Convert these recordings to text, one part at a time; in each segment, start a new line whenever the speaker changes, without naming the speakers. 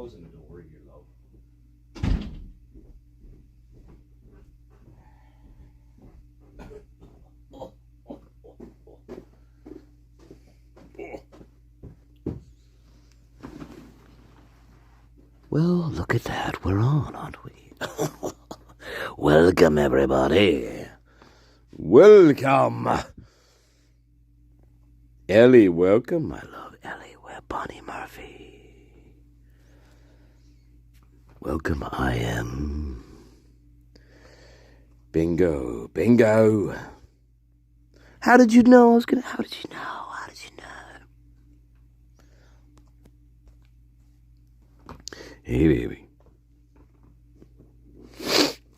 closing the door here, love. Well, look at that. We're on, aren't we? Welcome, everybody. Welcome. Ellie, welcome, my love. Ellie, we're Bonnie Murphy. Welcome, I am. Bingo, bingo. How did you know I was gonna... How did you know? How did you know? Hey, baby.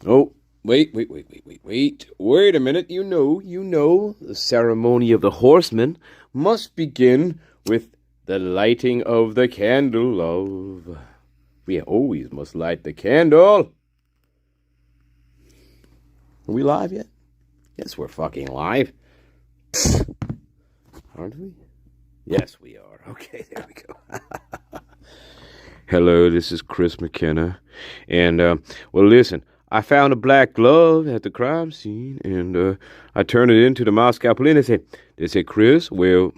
Oh, wait a minute. You know, the ceremony of the horseman must begin with the lighting of the candle, love. We always must light the candle. Are we live yet? Yes, we're fucking live. Aren't we? Yes, we are. Okay, there we go. Hello, this is Chris McKenna. And, well, listen, I found a black glove at the crime scene, and I turned it into the Moscow police. They say, Chris, well,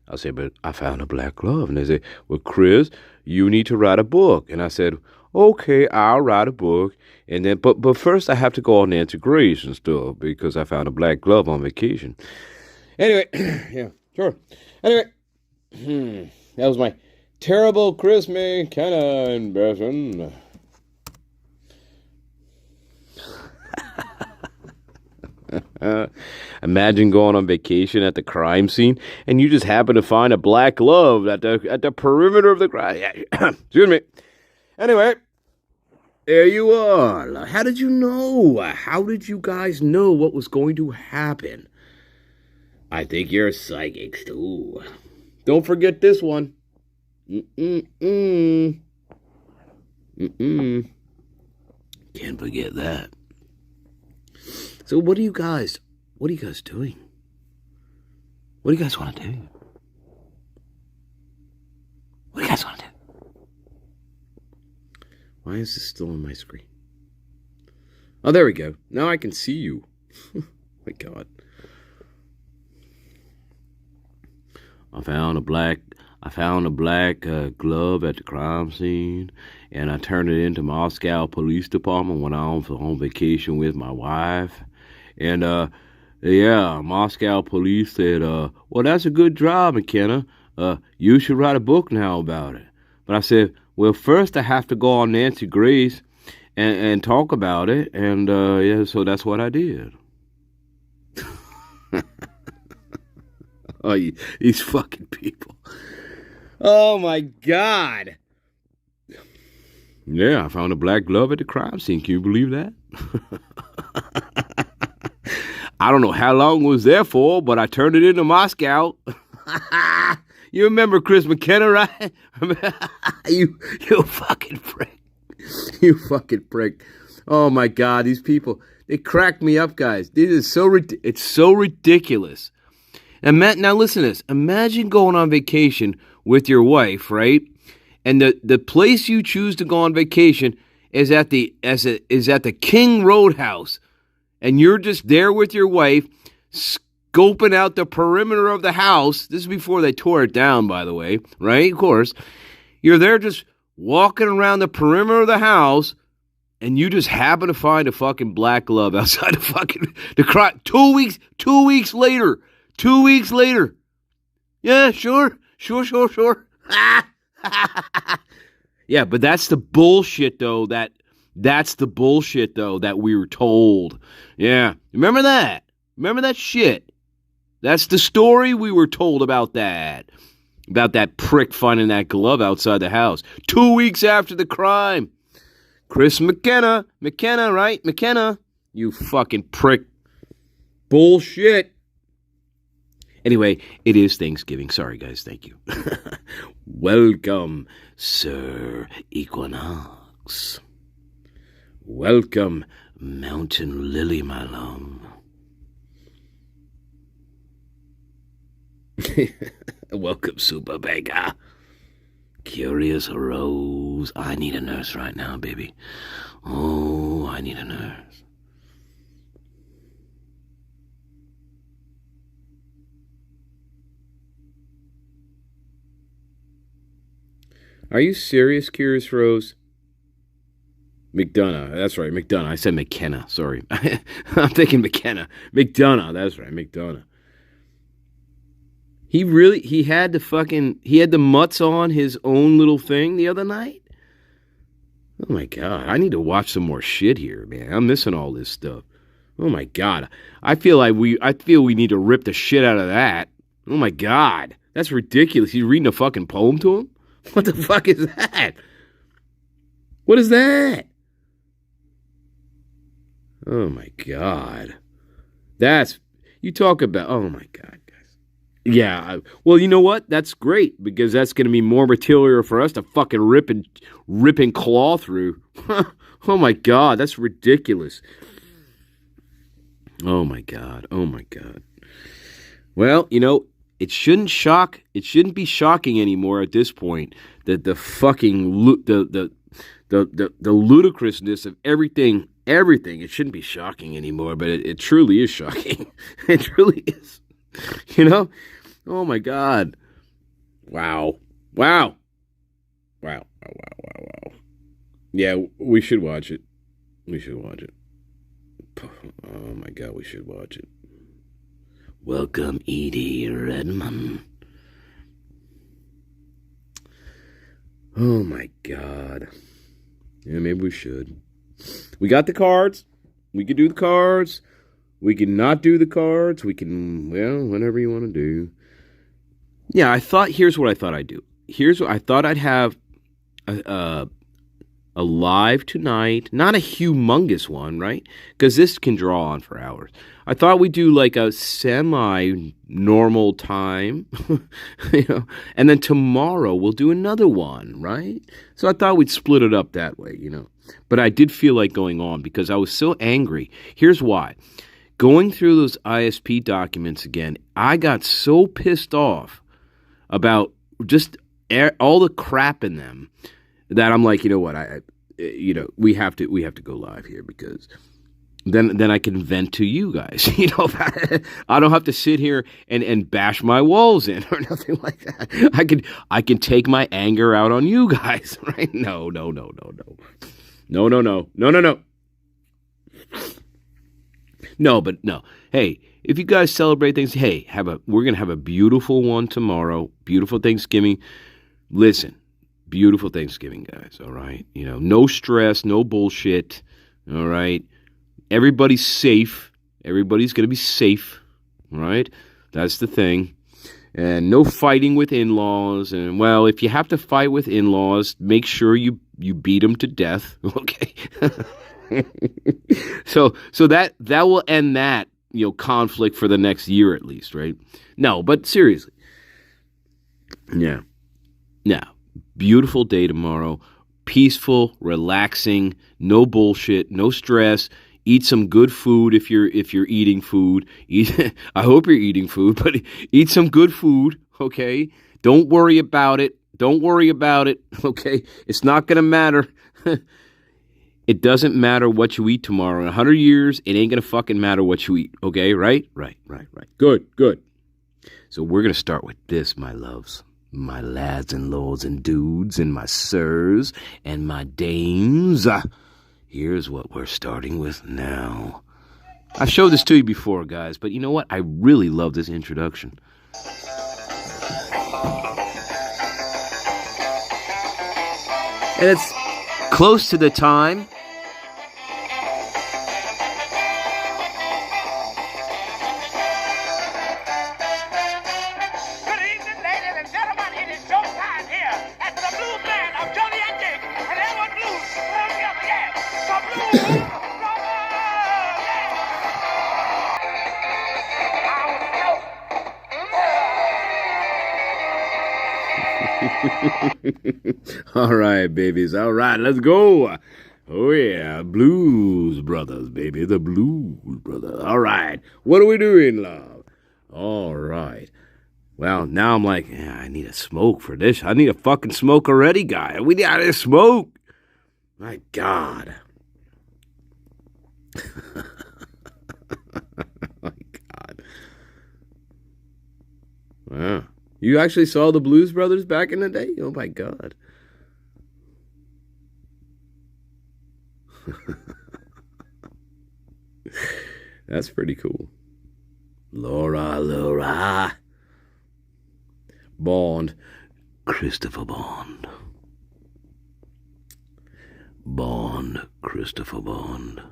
I said, but I found a black glove. And they say, well, Chris, you need to write a book. And I said, okay, I'll write a book. And then, but first I have to go on Nancy Grace and stuff because I found a black glove on vacation. Anyway, yeah, sure. Anyway, that was my terrible Chris McKenna impression. Imagine going on vacation at the crime scene and you just happen to find a black glove at the perimeter of the crime. Excuse me. Anyway, there you are. How did you know? How did you guys know what was going to happen? I think you're psychics too. Don't forget this one. Can't forget that. So what are you guys doing? What do you guys want to do? What do you guys want to do? Why is this still on my screen? Oh, there we go. Now I can see you. My God. I found a black glove at the crime scene, and I turned it into Moscow Police Department when I was on vacation with my wife. And, Moscow Police said, well, that's a good job, McKenna. You should write a book now about it. But I said, well, first I have to go on Nancy Grace and talk about it. And, so that's what I did. Oh, these fucking people. Oh, my God. Yeah, I found a black glove at the crime scene. Can you believe that? I don't know how long it was there for, but I turned it into Moscow. You remember Chris McKenna, right? You fucking prick. You fucking prick. Oh, my God, these people, they crack me up, guys. It's so ridiculous. And now listen to this. Imagine going on vacation with your wife, right? And the place you choose to go on vacation is at the King Roadhouse, and you're just there with your wife, scoping out the perimeter of the house. This is before they tore it down, by the way, right? Of course, you're there just walking around the perimeter of the house, and you just happen to find a fucking black glove outside the crime. 2 weeks later. 2 weeks later. Yeah, sure. Yeah, but that's the bullshit, though, that's the bullshit, though, that we were told. Yeah, remember that? Remember that shit? That's the story we were told about that. About that prick finding that glove outside the house. 2 weeks after the crime. Chris McKenna, right? McKenna. You fucking prick. Bullshit. Anyway, it is Thanksgiving. Sorry, guys. Thank you. Welcome, Sir Equinox. Welcome, Mountain Lily, my love. Welcome, Super Beggar. Curious Rose. Rose, I need a nurse right now, baby. Oh, I need a nurse. Are you serious, Curious Rose? McDonough. That's right, McDonough. I said McKenna. Sorry. I'm thinking McKenna. McDonough. That's right, McDonough. He had the mutts on his own little thing the other night? Oh my God. I need to watch some more shit here, man. I'm missing all this stuff. Oh my God. I feel we need to rip the shit out of that. Oh my God. That's ridiculous. He's reading a fucking poem to him? What the fuck is that? What is that? Oh my God. You talk about, oh my God, guys. Yeah, well, you know what? That's great, because that's going to be more material for us to fucking rip and claw through. Oh my God, that's ridiculous. Oh my God. Well, it shouldn't be shocking anymore at this point that the fucking the ludicrousness of everything, it shouldn't be shocking anymore, but it truly is shocking. It truly is. Oh my God. Wow. Yeah, we should watch it. Oh my God, we should watch it. Welcome, Edie Redman. Oh my God. Yeah, maybe we should. We got the cards. We can do the cards. We can not do the cards. We can, whatever you want to do. Yeah, here's what I thought I'd do. I thought I'd have a live tonight. Not a humongous one, right? Because this can draw on for hours. I thought we'd do like a semi-normal time, and then tomorrow we'll do another one, right? So I thought we'd split it up that way, But I did feel like going on because I was so angry. Here's why. Going through those ISP documents again, I got so pissed off about just all the crap in them that I'm like, you know what, we have to go live here, because then I can vent to you guys. I don't have to sit here and bash my walls in or nothing like that. I can take my anger out on you guys, right? No. No, but no. Hey, if you guys celebrate things, hey, we're gonna have a beautiful one tomorrow. Beautiful Thanksgiving. Listen, beautiful Thanksgiving, guys. All right, no stress, no bullshit. All right, everybody's safe. Everybody's gonna be safe. All right, that's the thing. And no fighting with in-laws. And well, if you have to fight with in-laws, make sure you beat them to death. Okay. So that will end that conflict for the next year at least, right? No, but seriously, yeah. Now, beautiful day tomorrow, peaceful, relaxing, no bullshit, no stress. Eat some good food if you're eating food. I hope you're eating food, but eat some good food. Okay, don't worry about it. Okay, it's not gonna matter. It doesn't matter what you eat tomorrow. In 100 years, it ain't going to fucking matter what you eat. Okay, right? Right. Good. So we're going to start with this, my loves. My lads and lords and dudes and my sirs and my dames. Here's what we're starting with now. I showed this to you before, guys, but you know what? I really love this introduction. And it's close to the time. All right, babies. All right, let's go. Oh, yeah. Blues Brothers, baby. The Blues Brothers. All right. What are we doing, love? All right. Well, now I'm like, yeah, I need a smoke for this. I need a fucking smoke already, guy. We got to smoke. My God. My God. Wow. You actually saw the Blues Brothers back in the day? Oh, my God. That's pretty cool. Laura, Laura. Bond. Christopher Bond. Bond. Christopher Bond.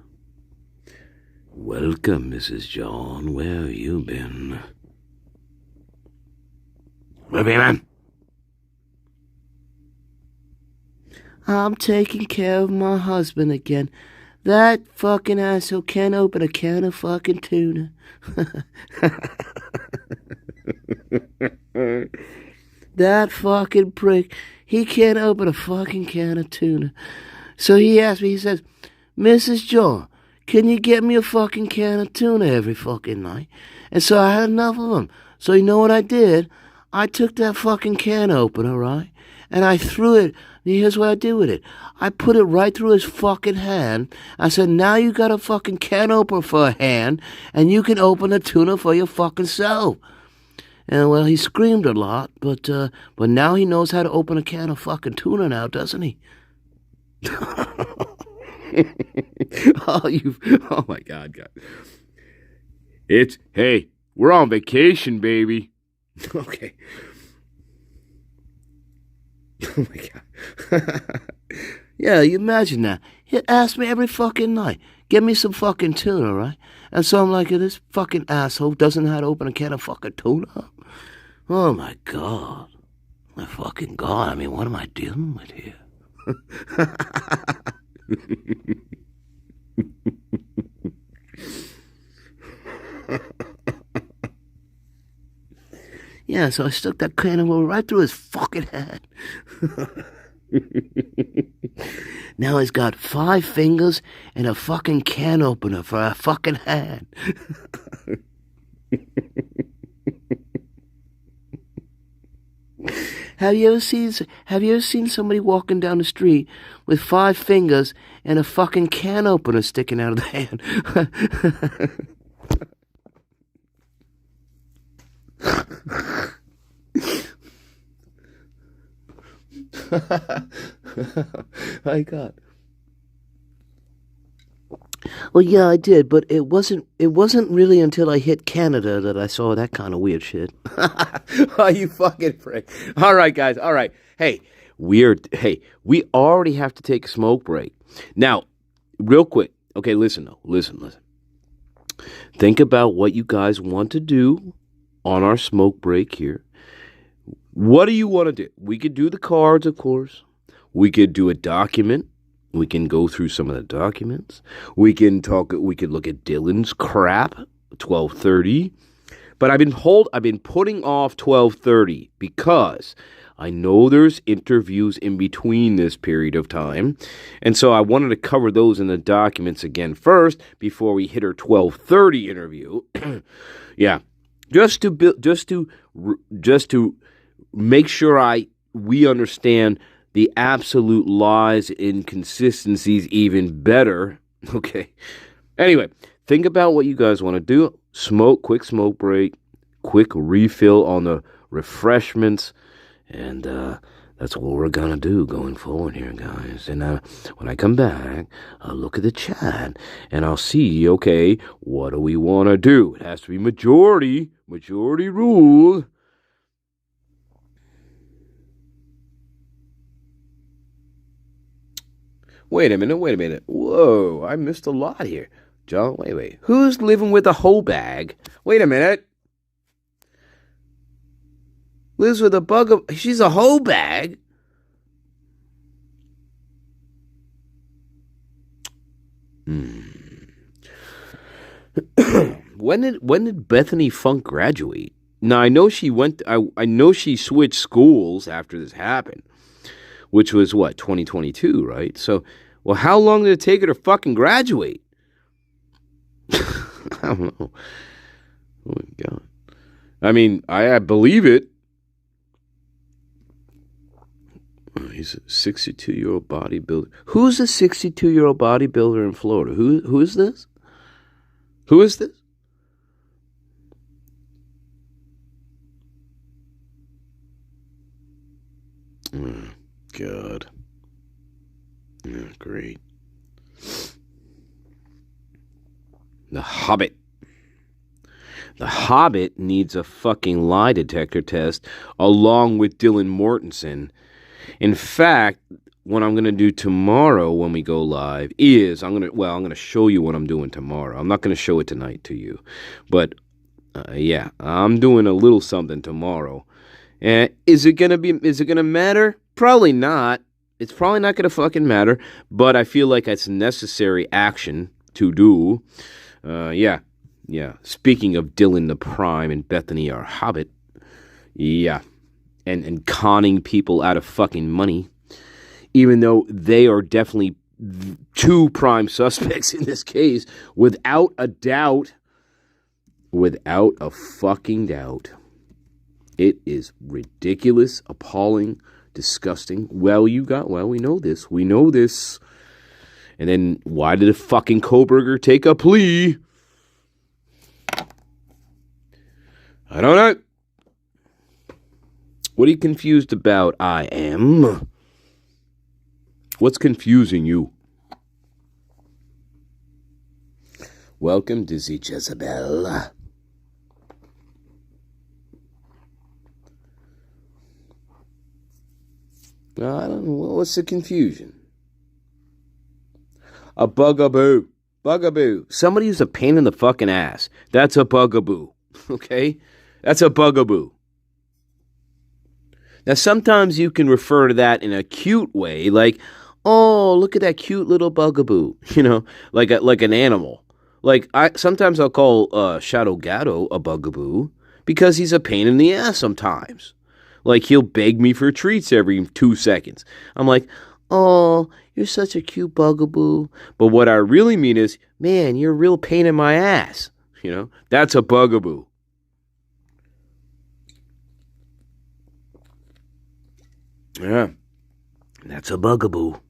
Welcome, Mrs. John. Where have you been? Where have you been? I'm taking care of my husband again. That fucking asshole can't open a can of fucking tuna. That fucking prick. He can't open a fucking can of tuna. So he asked me, he says, Mrs. John, can you get me a fucking can of tuna every fucking night? And so I had enough of them. So you know what I did? I took that fucking can opener, right? And I threw it. Here's what I did with it. I put it right through his fucking hand. I said, now you got a fucking can opener for a hand, and you can open a tuna for your fucking self. And, well, he screamed a lot, but now he knows how to open a can of fucking tuna now, doesn't he? Oh, my God, God. Hey, we're on vacation, baby. Okay. Oh, my God. Yeah, you imagine that. He asked me every fucking night, get me some fucking tuna, right? And so I'm like, this fucking asshole doesn't know how to open a can of fucking tuna? Oh, my God. My fucking God. I mean, what am I dealing with here? Yeah, so I stuck that can of oil right through his fucking head. Now he's got 5 fingers and a fucking can opener for a fucking hand. Have you ever seen somebody walking down the street with 5 fingers and a fucking can opener sticking out of the hand? My God. Well, yeah, I did, but it wasn't really until I hit Canada that I saw that kind of weird shit. Oh, you fucking prick. All right, guys. All right. Hey, we already have to take a smoke break. Now, real quick. Okay, listen. Think about what you guys want to do on our smoke break here. What do you want to do? We could do the cards, of course. We could do a document. We can go through some of the documents. We could look at Dylan's crap, 12:30. But I've been putting off 12:30 because I know there's interviews in between this period of time. And so I wanted to cover those in the documents again first before we hit our 12:30 interview. Yeah. Just to make sure we understand the absolute lies and inconsistencies even better. Okay. Anyway, think about what you guys want to do. Quick smoke break, quick refill on the refreshments, and that's what we're going to do going forward here, guys. And when I come back, I'll look at the chat, and I'll see, okay, what do we want to do? It has to be majority rule. Wait a minute. Whoa, I missed a lot here. John, wait. Who's living with a hoe bag? Wait a minute. Lives with a bug of... She's a hoe bag? When did Bethany Funk graduate? Now, I know she switched schools after this happened. Which was, 2022, right? So, well, how long did it take her to fucking graduate? I don't know. Oh, my God. I mean, I believe it. He's a 62-year-old bodybuilder. Who's a 62-year-old bodybuilder in Florida? Who is this? Who is this? Oh, God. Yeah, great. The Hobbit. The Hobbit needs a fucking lie detector test along with Dylan Mortensen. In fact, what I'm going to do tomorrow when we go live is I'm going to show you what I'm doing tomorrow. I'm not going to show it tonight to you. But yeah, I'm doing a little something tomorrow. And is it going to matter? Probably not. It's probably not going to fucking matter, but I feel like it's necessary action to do. Yeah. Speaking of Dylan the Prime and Bethany our Hobbit, yeah, and conning people out of fucking money, even though they are definitely two prime suspects in this case, without a doubt, without a fucking doubt. It is ridiculous, appalling, disgusting. Well, we know this. And then why did a fucking Koberger take a plea? I don't know. What are you confused about? I am. What's confusing you? Welcome, Dizzy Jezebel. I don't know. What's the confusion? A bugaboo. Bugaboo. Somebody who's a pain in the fucking ass. That's a bugaboo. Okay? That's a bugaboo. Now, sometimes you can refer to that in a cute way, like, oh, look at that cute little bugaboo, like an animal. Like, sometimes I'll call Shadow Gatto a bugaboo because he's a pain in the ass sometimes. Like, he'll beg me for treats every 2 seconds. I'm like, oh, you're such a cute bugaboo. But what I really mean is, man, you're a real pain in my ass. That's a bugaboo. Yeah, that's a bugaboo.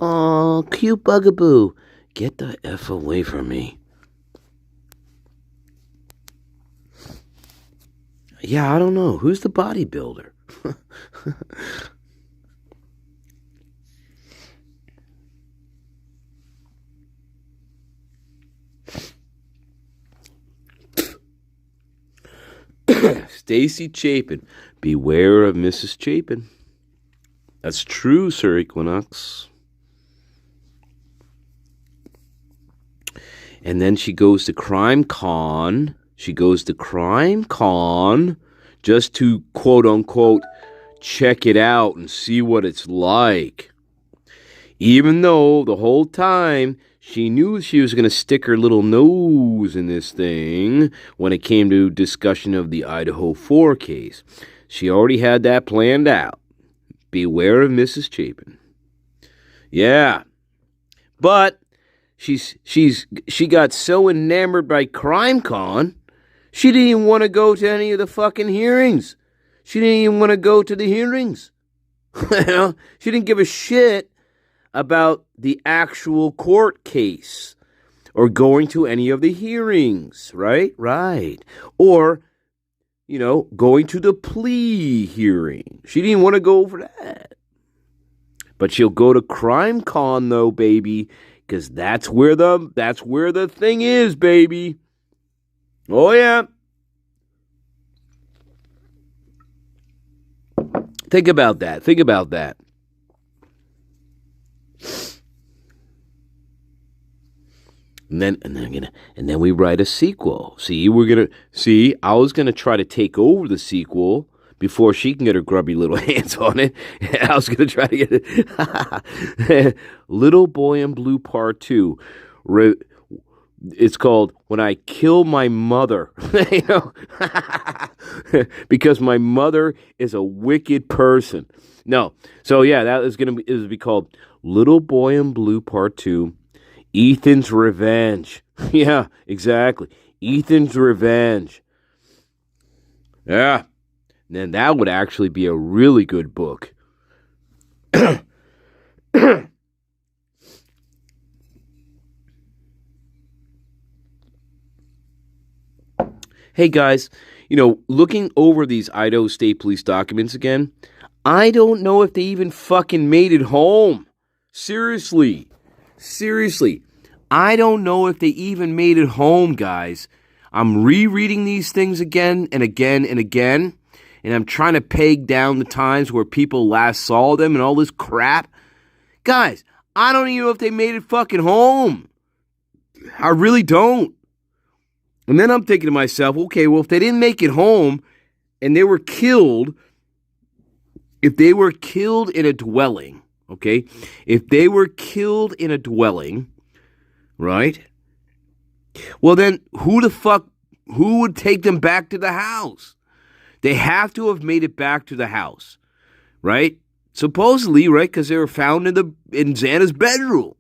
Oh, cute bugaboo. Get the F away from me. Yeah, I don't know. Who's the bodybuilder? Stacy Chapin. Beware of Mrs. Chapin. That's true, Sir Equinox. And then she goes to Crime Con. Just to, quote unquote, check it out and see what it's like. Even though the whole time she knew she was going to stick her little nose in this thing when it came to discussion of the Idaho 4 case. She already had that planned out. Beware of Mrs. Chapin. Yeah. But she got so enamored by CrimeCon, she didn't even want to go to any of the fucking hearings. She didn't even want to go to the hearings. She didn't give a shit about the actual court case or going to any of the hearings, right? Right. Or, going to the plea hearing. She didn't want to go for that. But she'll go to CrimeCon though, baby, because that's where the thing is, baby. Oh yeah. Think about that. And then we write a sequel. I was gonna try to take over the sequel before she can get her grubby little hands on it. I was gonna try to get it. Little Boy in Blue Part 2. It's called When I Kill My Mother. Because my mother is a wicked person. No. So yeah, it would be called Little Boy in Blue Part 2. Ethan's Revenge. Yeah, exactly. Ethan's Revenge. Yeah. Then that would actually be a really good book. Hey guys, looking over these Idaho State Police documents again, I don't know if they even fucking made it home. Seriously. I don't know if they even made it home, guys. I'm rereading these things again and again and again, and I'm trying to peg down the times where people last saw them and all this crap. Guys, I don't even know if they made it fucking home. I really don't. And then I'm thinking to myself, okay, well, if they didn't make it home and they were killed, if they were killed in a dwelling, okay? If they were killed in a dwelling, right? Well, then who would take them back to the house? They have to have made it back to the house, right? Supposedly, right? Because they were found in Xana's bedroom.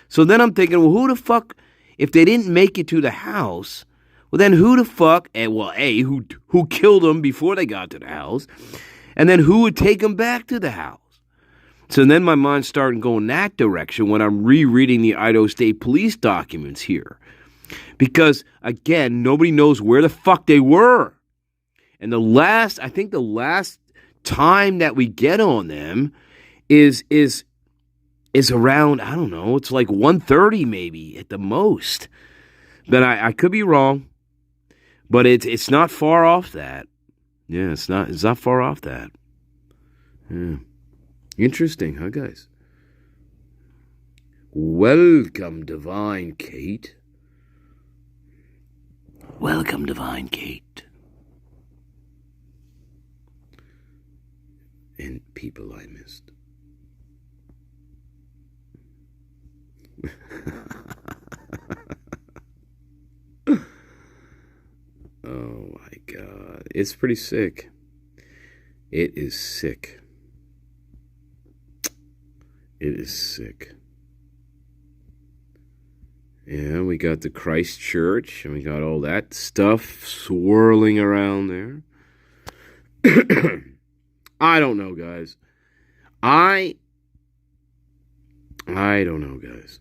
So then I'm thinking, well, who the fuck, if they didn't make it to the house, well, then who the fuck, who killed them before they got to the house, and then who would take them back to the house? So then my mind's starting going that direction when I'm rereading the Idaho State Police documents here. Because, again, nobody knows where the fuck they were. And the last time that we get on them is around, I don't know, it's like 1:30 maybe at the most. But I could be wrong. But it's not far off that. Yeah, it's not far off that. Yeah. Interesting, huh, guys? Welcome, Divine Kate. Welcome, Divine Kate. And people I missed. Oh my God. It's pretty sick. It is sick. It is sick. Yeah, we got the Christ Church, and we got all that stuff swirling around there. I don't know, guys. I don't know, guys.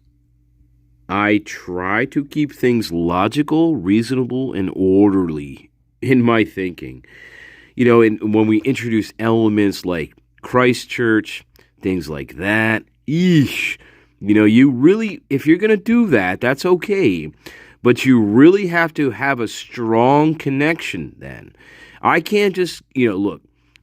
I try to keep things logical, reasonable, and orderly in my thinking. When we introduce elements like Christ Church, things like that, you really, if you're going to do that, that's okay. But you really have to have a strong connection then. I can't just,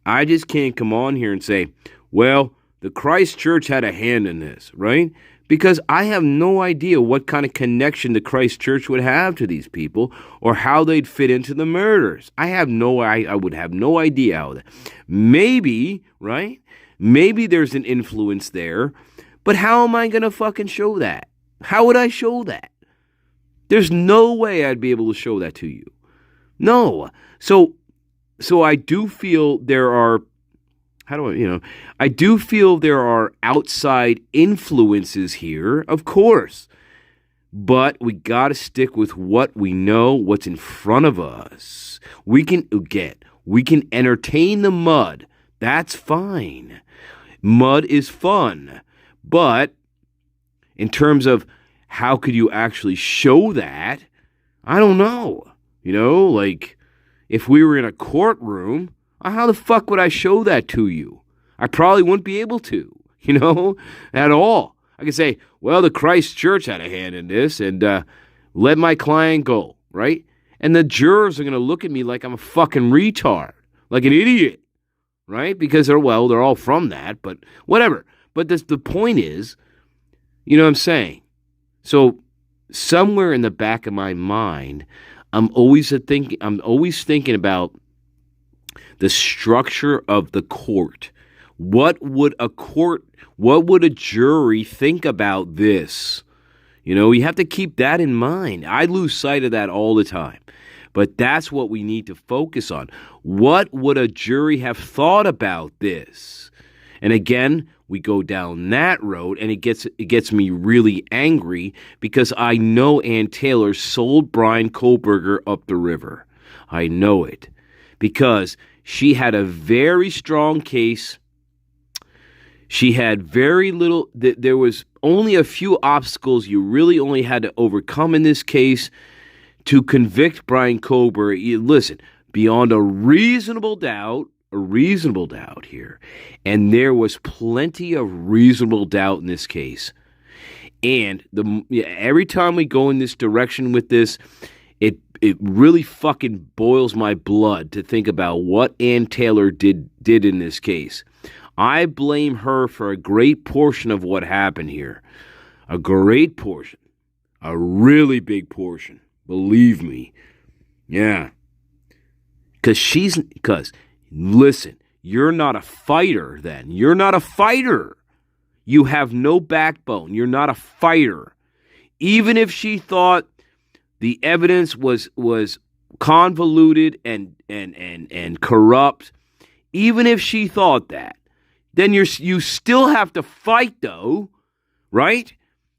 I just can't come on here and say, well, the Christ Church had a hand in this, right? Because I have no idea what kind of connection the Christ Church would have to these people or how they'd fit into the murders. I would have no idea how that. Maybe, right? Maybe there's an influence there, but how am I going to fucking show that? How would I show that? There's no way I'd be able to show that to you. No. So I do feel there are, I do feel there are outside influences here, of course. But we got to stick with what we know, what's in front of us. We can entertain the mud. That's fine. Mud is fun. But in terms of how could you actually show that, I don't know. Like if we were in a courtroom, how the fuck would I show that to you? I probably wouldn't be able to, at all. I could say, well, the Christ Church had a hand in this and let my client go, right? And the jurors are going to look at me like I'm a fucking retard, like an idiot, right? Because they're all from that, but whatever. But the point is, you know what I'm saying? So somewhere in the back of my mind, I'm always thinking about the structure of the court. What would a jury think about this? You have to keep that in mind. I lose sight of that all the time. But that's what we need to focus on. What would a jury have thought about this? And again, we go down that road, and it gets me really angry because I know Ann Taylor sold Brian Kohlberger up the river. I know it because she had a very strong case. She had very little. There was only a few obstacles you really only had to overcome in this case to convict Brian Kohlberger. Listen, beyond a reasonable doubt here. And there was plenty of reasonable doubt in this case. And every time we go in this direction with this, it really fucking boils my blood to think about what Ann Taylor did in this case. I blame her for a great portion of what happened here. A great portion. A really big portion. Believe me. Yeah. Because, listen, you're not a fighter then. You're not a fighter. You have no backbone. You're not a fighter. Even if she thought the evidence was convoluted and corrupt, even if she thought that, then you still have to fight though, right?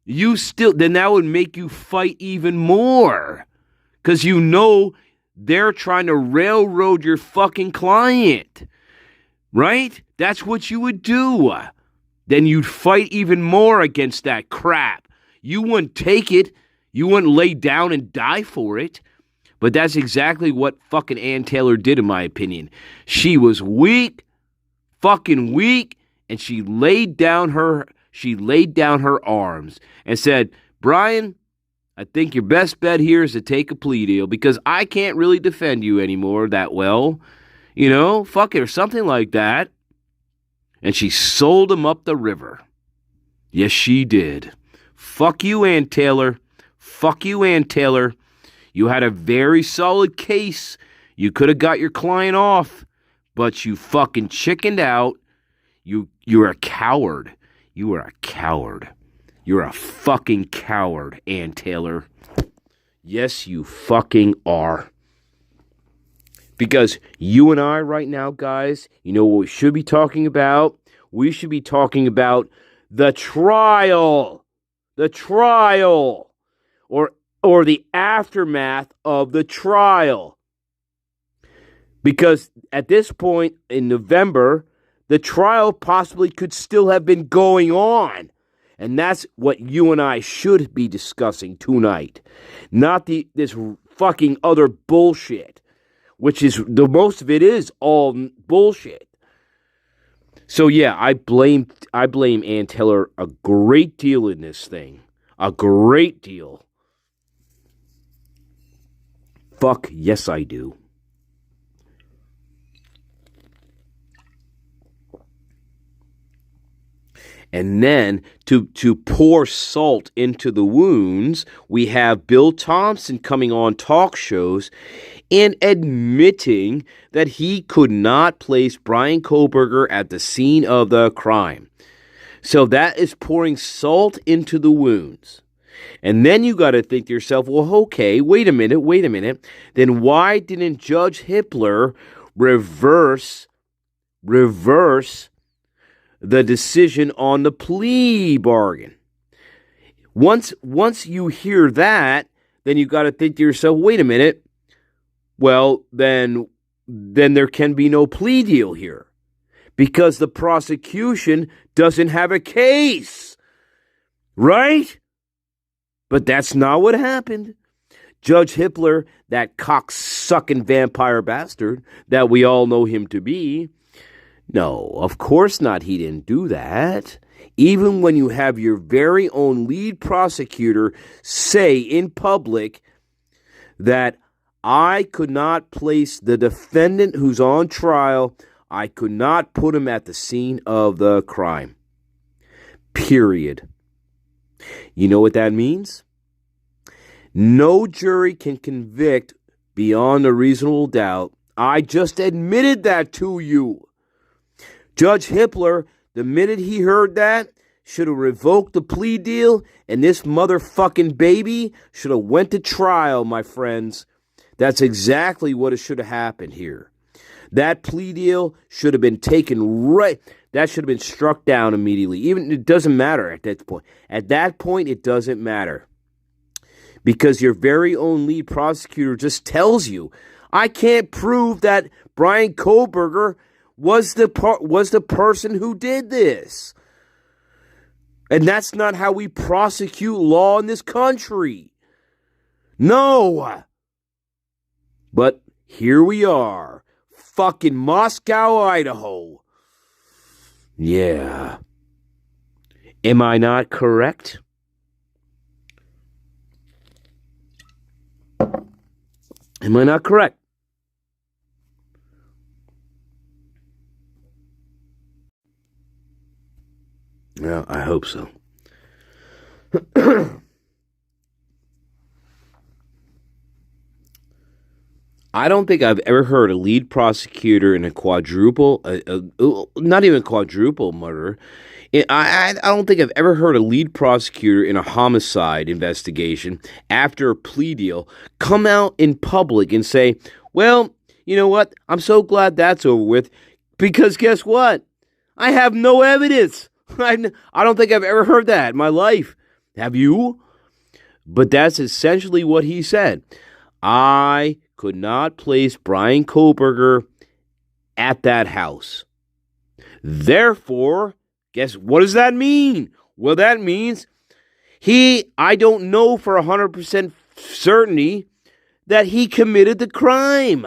Then that would make you fight even more. Because you know they're trying to railroad your fucking client. Right? That's what you would do. Then you'd fight even more against that crap. You wouldn't take it. You wouldn't lay down and die for it. But that's exactly what fucking Ann Taylor did, in my opinion. She was weak, fucking weak, and she laid down her arms and said, Brian, I think your best bet here is to take a plea deal because I can't really defend you anymore that well. You know, fuck it, or something like that. And she sold him up the river. Yes, she did. Fuck you, Ann Taylor. Fuck you, Ann Taylor. You had a very solid case. You could have got your client off, but you fucking chickened out. You're a coward. You are a coward. You're a fucking coward, Ann Taylor. Yes, you fucking are. Because you and I right now, guys, you know what we should be talking about? We should be talking about the trial. The trial. Or the aftermath of the trial. Because at this point in November, the trial possibly could still have been going on. And that's what you and I should be discussing tonight. Not this fucking other bullshit. Which is, the most of it is all bullshit. So yeah, I blame Ann Taylor a great deal in this thing. A great deal. Fuck, yes I do. And then, to pour salt into the wounds, we have Bill Thompson coming on talk shows and admitting that he could not place Brian Kohlberger at the scene of the crime. So that is pouring salt into the wounds. And then you got to think to yourself, well, okay, wait a minute. Then why didn't Judge Hippler reverse the decision on the plea bargain? Once you hear that, then you got to think to yourself, wait a minute. Well, then there can be no plea deal here because the prosecution doesn't have a case, right? But that's not what happened. Judge Hippler, that cocksucking vampire bastard that we all know him to be, no, of course not. He didn't do that. Even when you have your very own lead prosecutor say in public that I could not place the defendant who's on trial, I could not put him at the scene of the crime. Period. You know what that means? No jury can convict beyond a reasonable doubt. I just admitted that to you. Judge Hippler, the minute he heard that, should have revoked the plea deal, and this motherfucking baby should have went to trial, my friends. That's exactly what should have happened here. That plea deal should have been taken right. that should have been struck down immediately. Even it doesn't matter at that point. At that point, it doesn't matter. Because your very own lead prosecutor just tells you, I can't prove that Brian Kohlberger was the person who did this. And that's not how we prosecute law in this country. No. But here we are. Fucking Moscow, Idaho. Yeah. Am I not correct? Am I not correct? Well, I hope so. I don't think I've ever heard a lead prosecutor in a quadruple, not even quadruple murder. I don't think I've ever heard a lead prosecutor in a homicide investigation after a plea deal come out in public and say, well, you know what? I'm so glad that's over with because guess what? I have no evidence. I don't think I've ever heard that in my life. Have you? But that's essentially what he said. I could not place Brian Kohlberger at that house. Therefore, guess what does that mean? Well, that means I don't know for 100% certainty that he committed the crime.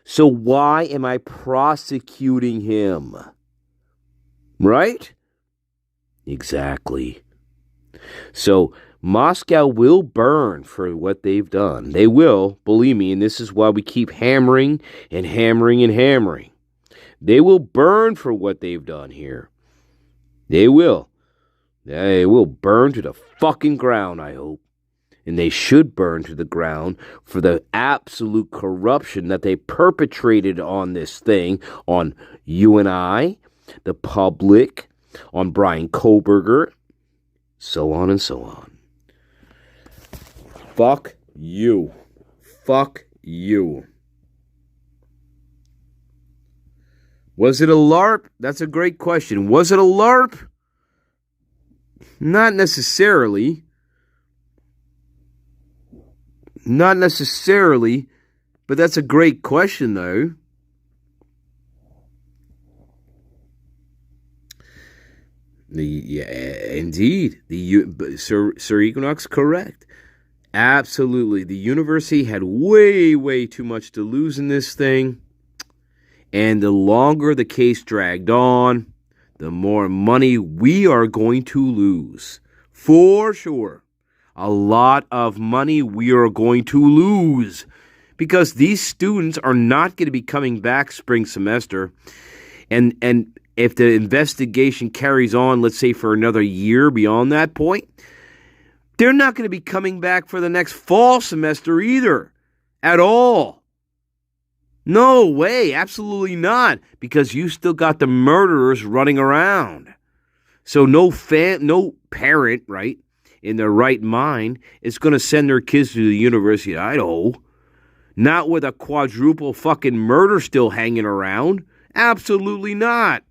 So why am I prosecuting him? Right? Exactly. So Moscow will burn for what they've done. They will, believe me, and this is why we keep hammering and hammering and hammering. They will burn for what they've done here. They will. They will burn to the fucking ground, I hope. And they should burn to the ground for the absolute corruption that they perpetrated on this thing, on you and I, the public, on Brian Kohlberger, so on and so on. Fuck you. Fuck you. Was it a LARP? That's a great question. Was it a LARP? Not necessarily. Not necessarily, but that's a great question, though. Indeed. Sir Equinox, correct. Absolutely. The university had way, way too much to lose in this thing. And the longer the case dragged on, the more money we are going to lose. For sure. A lot of money we are going to lose. Because these students are not going to be coming back spring semester. And if the investigation carries on, let's say for another year beyond that point, they're not going to be coming back for the next fall semester either. At all. No way, absolutely not. Because you still got the murderers running around. So no parent, right, in their right mind is going to send their kids to the University of Idaho. Not with a quadruple fucking murder still hanging around. Absolutely not.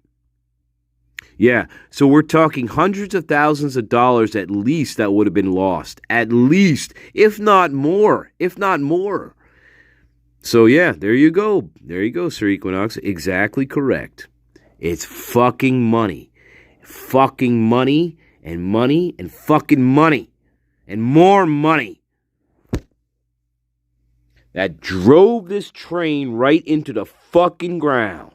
Yeah, so we're talking hundreds of thousands of dollars at least that would have been lost. At least, if not more. If not more. So yeah, there you go. There you go, Sir Equinox. Exactly correct. It's fucking money. Fucking money and money and fucking money. And more money. That drove this train right into the fucking ground.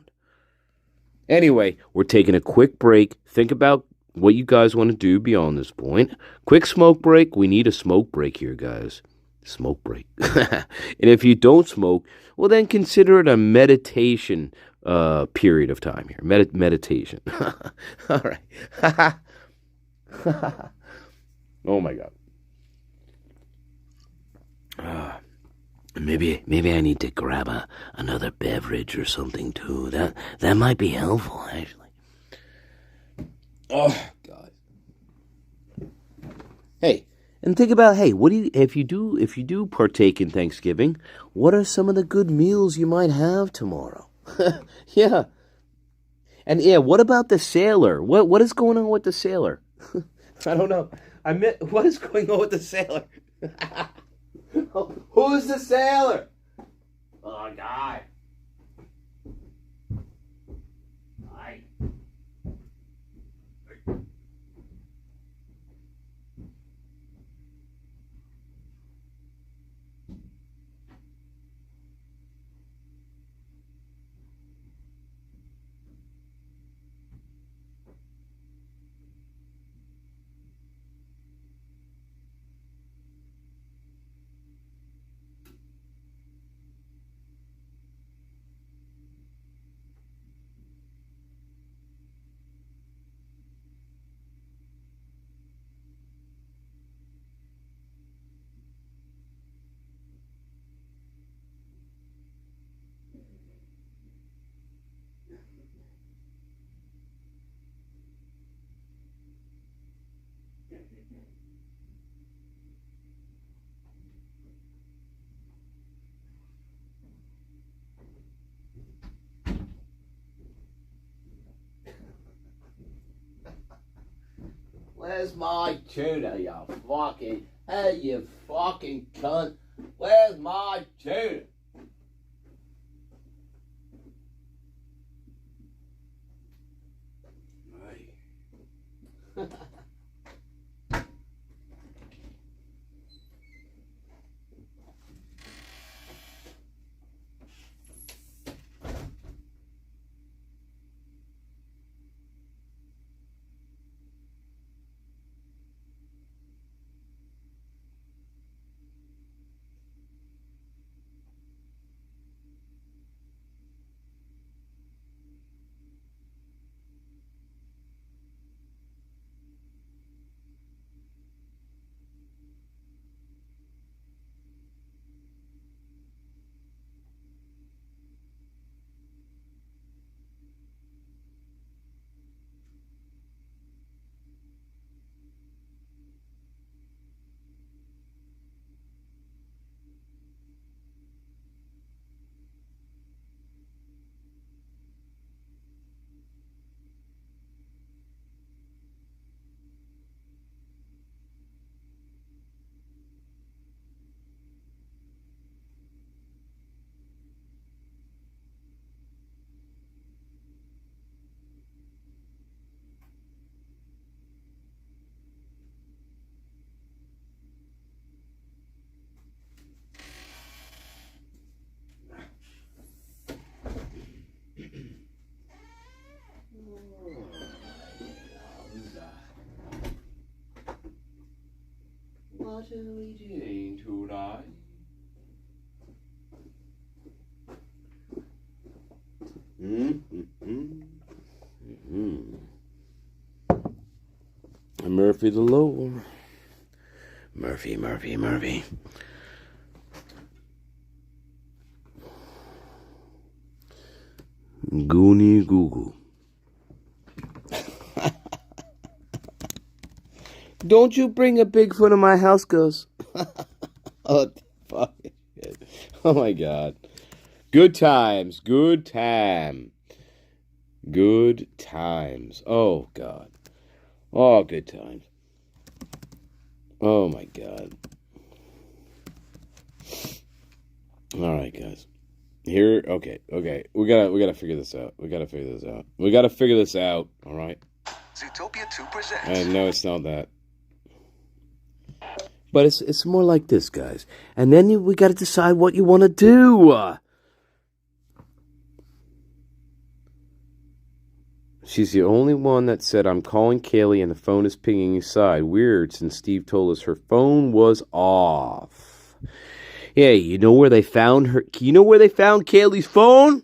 Anyway, we're taking a quick break. Think about what you guys want to do beyond this point. Quick smoke break. We need a smoke break here, guys. Smoke break. And if you don't smoke, well, then consider it a meditation period of time here. Meditation. All right. Oh, my God. Maybe I need to grab another beverage or something too. That might be helpful, actually. Oh God. Hey, and think about what do you if you do partake in Thanksgiving? What are some of the good meals you might have tomorrow? Yeah. And yeah, what about the sailor? What is going on with the sailor? I don't know. What is going on with the sailor? Who's the sailor? Oh, God. Hi. Where's my tuna, you fucking... Hey, you fucking cunt. Where's my tuna? Hey. What are we doing tonight? Murphy the Low. Murphy. Goonie Google. Don't you bring a Bigfoot in my house, Gus. Oh, fuck. Oh, my God. Good times. Good times. Oh, God. Oh, good times. Oh, my God. All right, guys. Here, okay. We gotta figure this out. We gotta figure this out. All right. Zootopia 2 presents. And no, it's not that. But it's more like this, guys. And then we got to decide what you want to do. She's the only one that said, I'm calling Kaylee and the phone is pinging inside. Weird, since Steve told us her phone was off. Yeah, you know where they found her? You know where they found Kaylee's phone?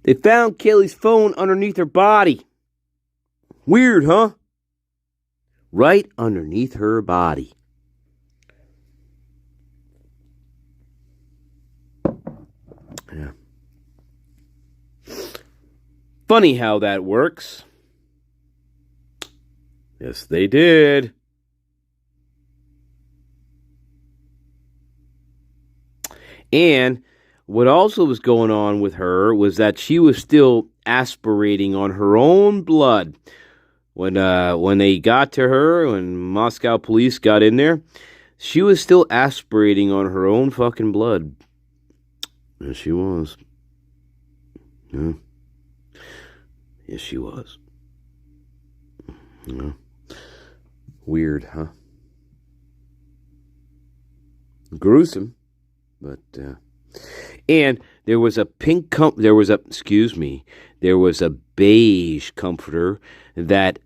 They found Kaylee's phone underneath her body. Weird, huh? Right underneath her body. Yeah. Funny how that works. Yes, they did. And what also was going on with her was that she was still aspirating on her own blood. When they got to her, when Moscow police got in there, she was still aspirating on her own fucking blood. Yes, she was. Yeah. Yes, she was. Yeah. Weird, huh? Gruesome, but and there was a there was a beige comforter that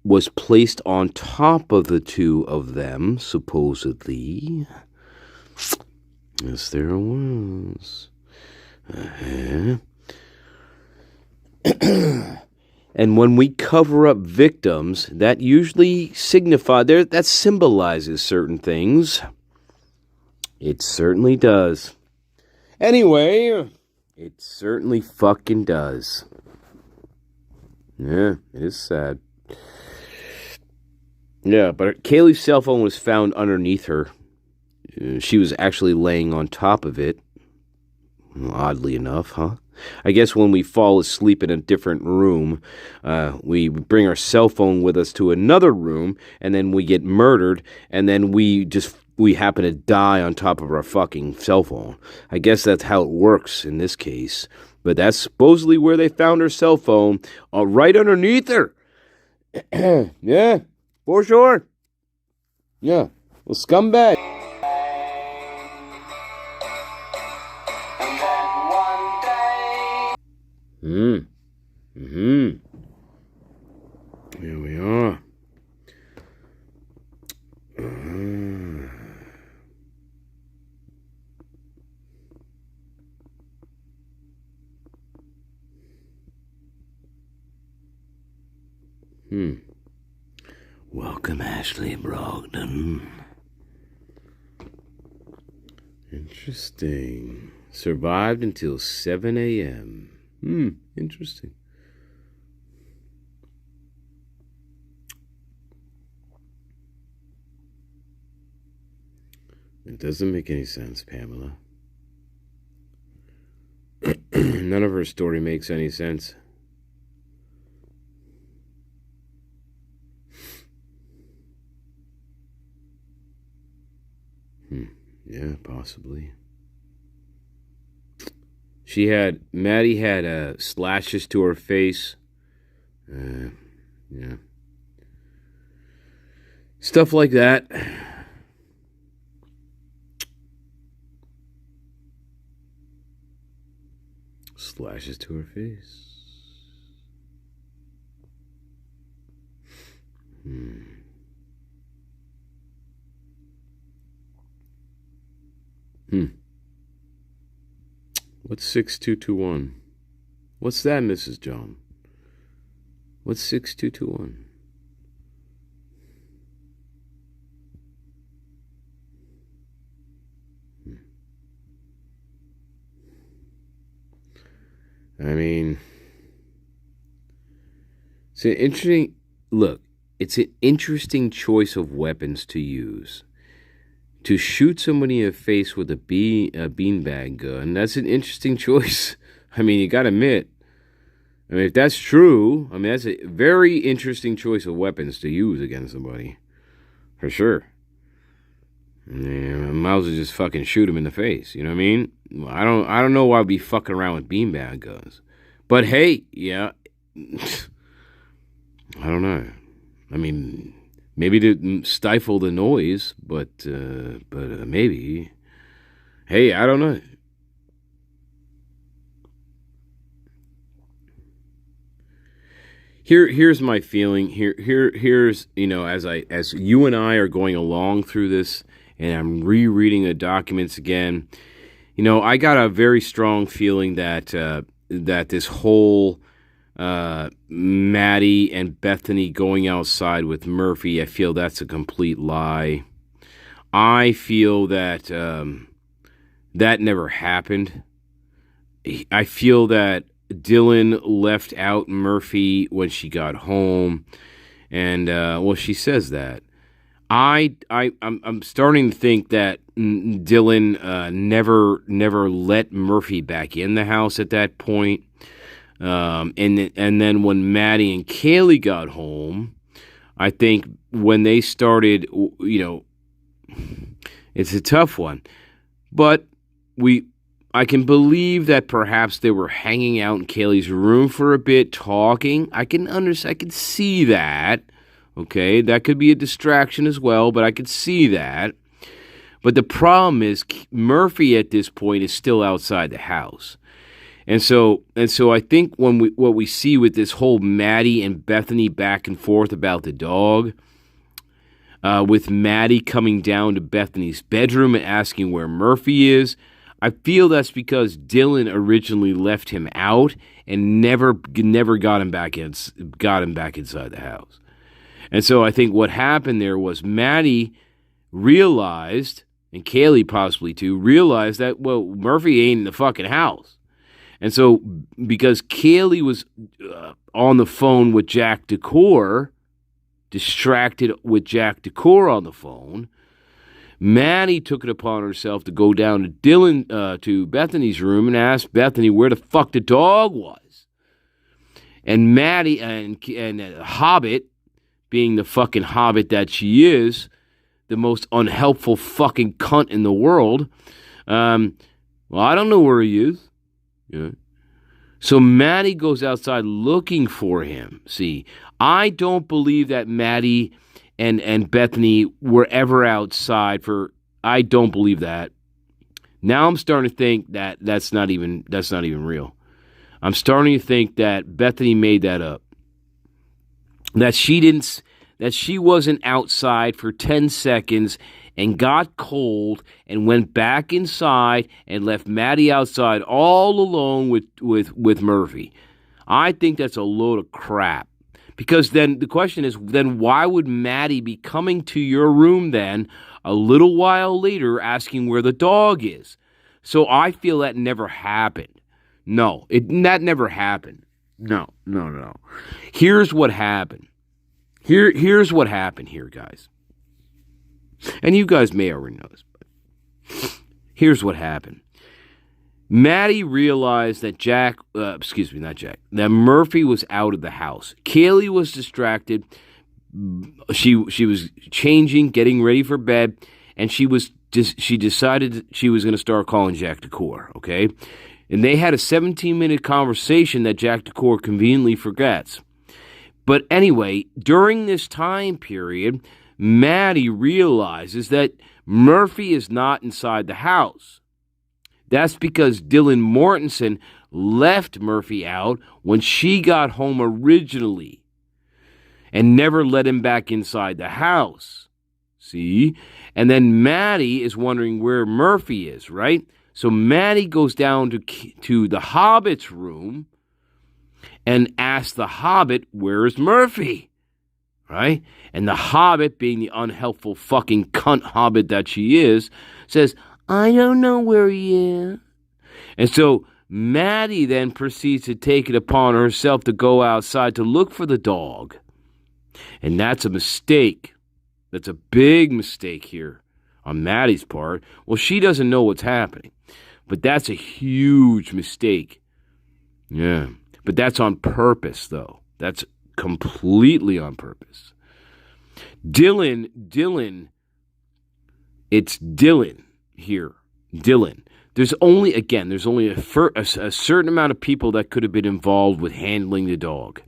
was placed on top of the two of them, supposedly. Yes, there was. Uh-huh. And when we cover up victims, that usually that symbolizes certain things. It certainly does. Anyway, it certainly fucking does. Yeah, it is sad. Yeah, but Kaylee's cell phone was found underneath her. She was actually laying on top of it. Oddly enough, huh? I guess when we fall asleep in a different room, we bring our cell phone with us to another room, and then we get murdered, and then we happen to die on top of our fucking cell phone. I guess that's how it works in this case. But that's supposedly where they found her cell phone, right underneath her. Yeah, for sure. Yeah, well, scumbag. Here we are. Welcome, Ashley Brogdon. Interesting. Survived until 7 a.m. Interesting. It doesn't make any sense, Pamela. None of her story makes any sense. Yeah, possibly. Maddie had slashes to her face. Yeah. Stuff like that. Slashes to her face. What's 6221? What's that, Mrs. John? What's 6221? I mean, it's an interesting look. It's an interesting choice of weapons to use. To shoot somebody in the face with a beanbag gun, that's an interesting choice. I mean, you gotta admit. I mean, if that's true, I mean, that's a very interesting choice of weapons to use against somebody. For sure. Yeah, might as well just fucking shoot him in the face. You know what I mean? I don't know why I'd be fucking around with beanbag guns. But hey, yeah. I don't know. I mean, maybe to stifle the noise, but maybe. Hey, I don't know. Here's my feeling. Here's as you and I are going along through this, and I'm rereading the documents again. I got a very strong feeling that this whole Maddie and Bethany going outside with Murphy, I feel that's a complete lie. I feel that that never happened. I feel that Dylan left out Murphy when she got home, and she says that. I'm starting to think that Dylan never let Murphy back in the house at that point. And then when Maddie and Kaylee got home, I think when they started, it's a tough one, but I can believe that perhaps they were hanging out in Kaylee's room for a bit, talking. I can see that. Okay, that could be a distraction as well, but I could see that. But the problem is Murphy at this point is still outside the house. And so I think what we see with this whole Maddie and Bethany back and forth about the dog, with Maddie coming down to Bethany's bedroom and asking where Murphy is, I feel that's because Dylan originally left him out and never got him back inside the house. And so I think what happened there was Maddie realized, and Kaylee possibly too, realized that, well, Murphy ain't in the fucking house. And so because Kaylee was on the phone with Jack Decor, distracted with Jack Decor on the phone, Maddie took it upon herself to go down to Bethany's room and ask Bethany where the fuck the dog was. And Maddie and Hobbit, being the fucking hobbit that she is, the most unhelpful fucking cunt in the world, well, I don't know where he is. Yeah. So Maddie goes outside looking for him. See, I don't believe that Maddie and Bethany were ever outside I don't believe that. Now I'm starting to think that that's not even real. I'm starting to think that Bethany made that up. That she wasn't outside for 10 seconds and got cold and went back inside and left Maddie outside all alone with Murphy. I think that's a load of crap. Because then the question is, then why would Maddie be coming to your room then a little while later asking where the dog is? So I feel that never happened. No, that never happened. No. Here's what happened. Here's what happened here, guys. And you guys may already know this, but here's what happened. Maddie realized that that Murphy was out of the house. Kaylee was distracted. She was changing, getting ready for bed, and she decided she was going to start calling Jack Decor, okay? And they had a 17-minute conversation that Jack Decor conveniently forgets. But anyway, during this time period, Maddie realizes that Murphy is not inside the house. That's because Dylan Mortensen left Murphy out when she got home originally and never let him back inside the house. See? And then Maddie is wondering where Murphy is, right? So Maddie goes down to the Hobbit's room and asks the Hobbit, where is Murphy? Right? And the Hobbit, being the unhelpful fucking cunt Hobbit that she is, says, I don't know where he is. And so Maddie then proceeds to take it upon herself to go outside to look for the dog. And that's a mistake. That's a big mistake here on Maddie's part. Well, she doesn't know what's happening. But that's a huge mistake. Yeah. But that's on purpose, though. That's completely on purpose. Dylan, it's Dylan here. Dylan. There's only a certain amount of people that could have been involved with handling the dog.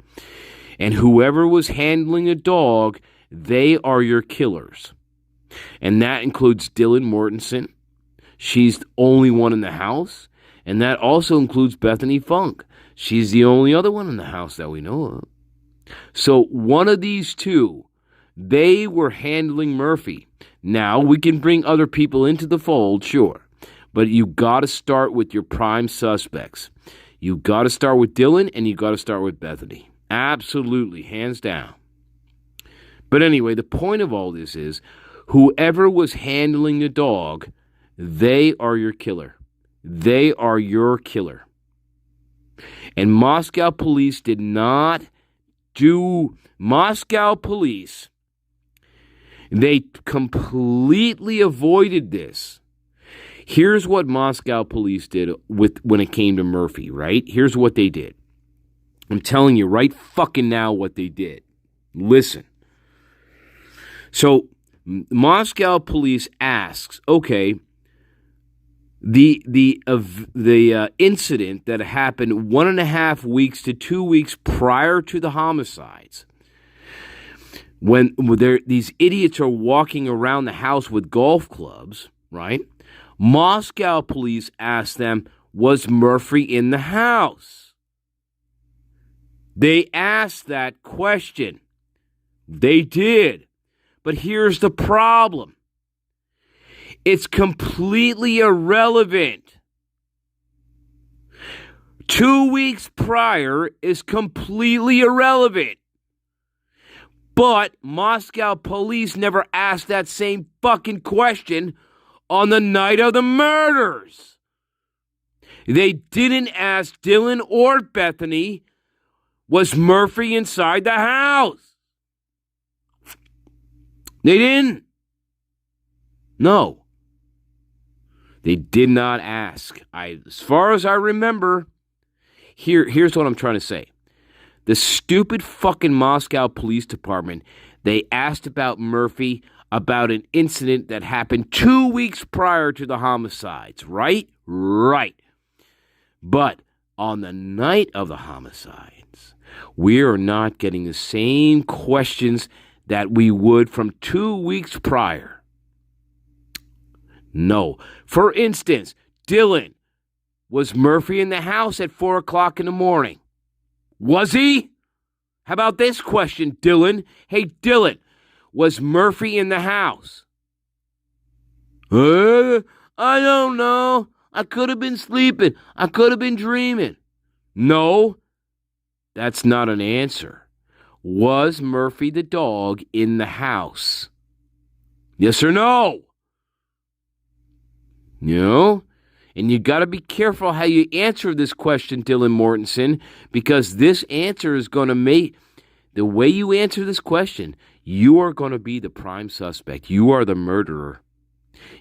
And whoever was handling the dog, they are your killers. And that includes Dylan Mortensen. She's the only one in the house. And that also includes Bethany Funk. She's the only other one in the house that we know of. So one of these two, they were handling Murphy. Now, we can bring other people into the fold, sure. But you got to start with your prime suspects. You got to start with Dylan and you got to start with Bethany. Absolutely, hands down. But anyway, the point of all this is, whoever was handling the dog, they are your killer. They are your killer. And Moscow police They completely avoided this. Here's what Moscow police did when it came to Murphy, right? Here's what they did. I'm telling you right fucking now what they did. Listen. So Moscow police asks, okay, the incident that happened 1.5 weeks to 2 weeks prior to the homicides, when these idiots are walking around the house with golf clubs, right? Moscow police asked them, was Murphy in the house? They asked that question. They did. But here's the problem. It's completely irrelevant. 2 weeks prior is completely irrelevant. But Moscow police never asked that same fucking question on the night of the murders. They didn't ask Dylan or Bethany, was Murphy inside the house? They didn't. No. They did not ask. As far as I remember, here's what I'm trying to say. The stupid fucking Moscow Police Department, they asked about Murphy about an incident that happened 2 weeks prior to the homicides, right? Right. But on the night of the homicides, we are not getting the same questions that we would from 2 weeks prior. No. For instance, Dylan, was Murphy in the house at 4 o'clock in the morning? Was he? How about this question, Dylan? Hey, Dylan, was Murphy in the house? I don't know. I could have been sleeping. I could have been dreaming. No, that's not an answer. Was Murphy the dog in the house? Yes or no? You know? And you got to be careful how you answer this question, Dylan Mortensen, because this answer is going to make, the way you answer this question, you are going to be the prime suspect. You are the murderer.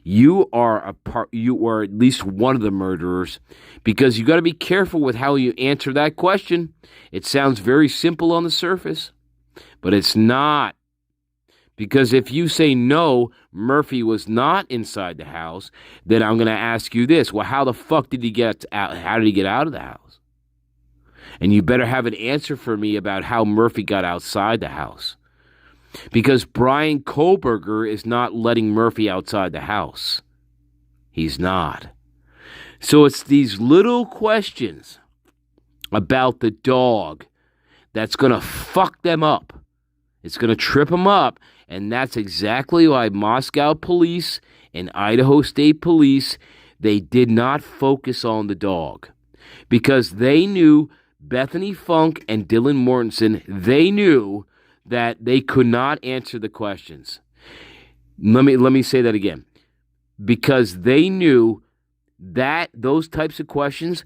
You are at least one of the murderers, because you got to be careful with how you answer that question. It sounds very simple on the surface, but it's not. Because if you say no, Murphy was not inside the house, then I'm going to ask you this. Well, how the fuck did he get out? How did he get out of the house? And you better have an answer for me about how Murphy got outside the house. Because Brian Koberger is not letting Murphy outside the house. He's not. So it's these little questions about the dog that's going to fuck them up. It's going to trip them up. And that's exactly why Moscow police and Idaho State Police, they did not focus on the dog. Because they knew Bethany Funk and Dylan Mortensen, they knew that they could not answer the questions. Let me say that again. Because they knew that those types of questions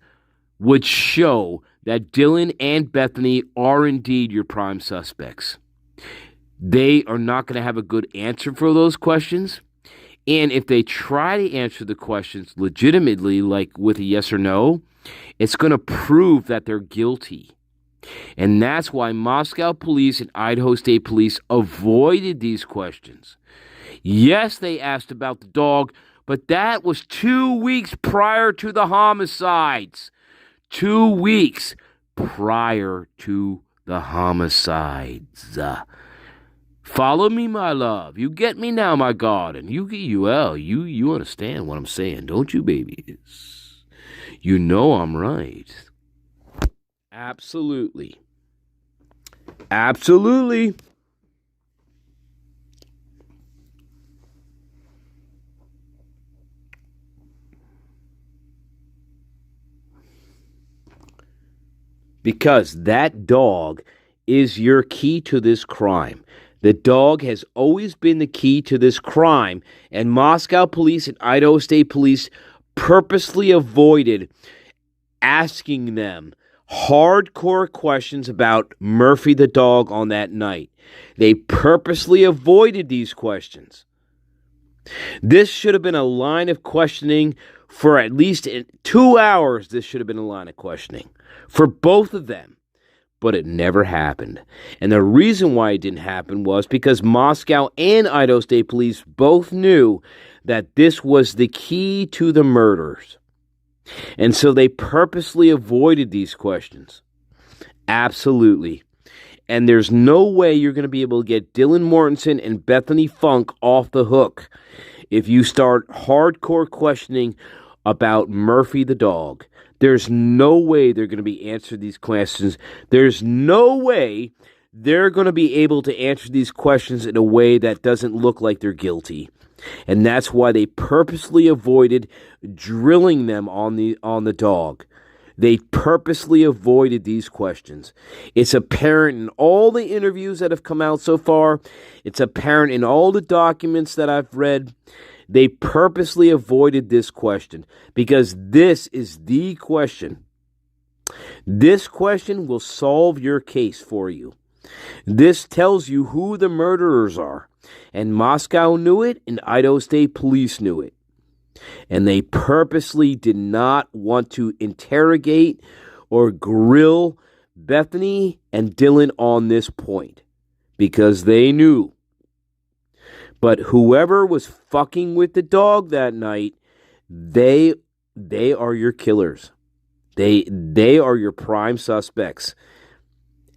would show that Dylan and Bethany are indeed your prime suspects. They are not going to have a good answer for those questions. And if they try to answer the questions legitimately, like with a yes or no, it's going to prove that they're guilty. And that's why Moscow police and Idaho State Police avoided these questions. Yes, they asked about the dog, but that was 2 weeks prior to the homicides. 2 weeks prior to the homicides. Follow me, my love. You get me now, my garden. You understand what I'm saying, don't you, babies? You know I'm right. Absolutely. Absolutely. Because that dog is your key to this crime. The dog has always been the key to this crime, and Moscow police and Idaho State Police purposely avoided asking them hardcore questions about Murphy the dog on that night. They purposely avoided these questions. This should have been a line of questioning for at least 2 hours. This should have been a line of questioning for both of them. But it never happened. And the reason why it didn't happen was because Moscow and Idaho State Police both knew that this was the key to the murders. And so they purposely avoided these questions. Absolutely. And there's no way you're going to be able to get Dylan Mortensen and Bethany Funk off the hook if you start hardcore questioning about Murphy the dog. There's no way they're going to be answering these questions. There's no way they're going to be able to answer these questions in a way that doesn't look like they're guilty. And that's why they purposely avoided drilling them on the dog. They purposely avoided these questions. It's apparent in all the interviews that have come out so far. It's apparent in all the documents that I've read. They purposely avoided this question because this is the question. This question will solve your case for you. This tells you who the murderers are. And Moscow knew it, and Idaho State Police knew it. And they purposely did not want to interrogate or grill Bethany and Dylan on this point because they knew. But whoever was fucking with the dog that night, they are your killers. They are your prime suspects.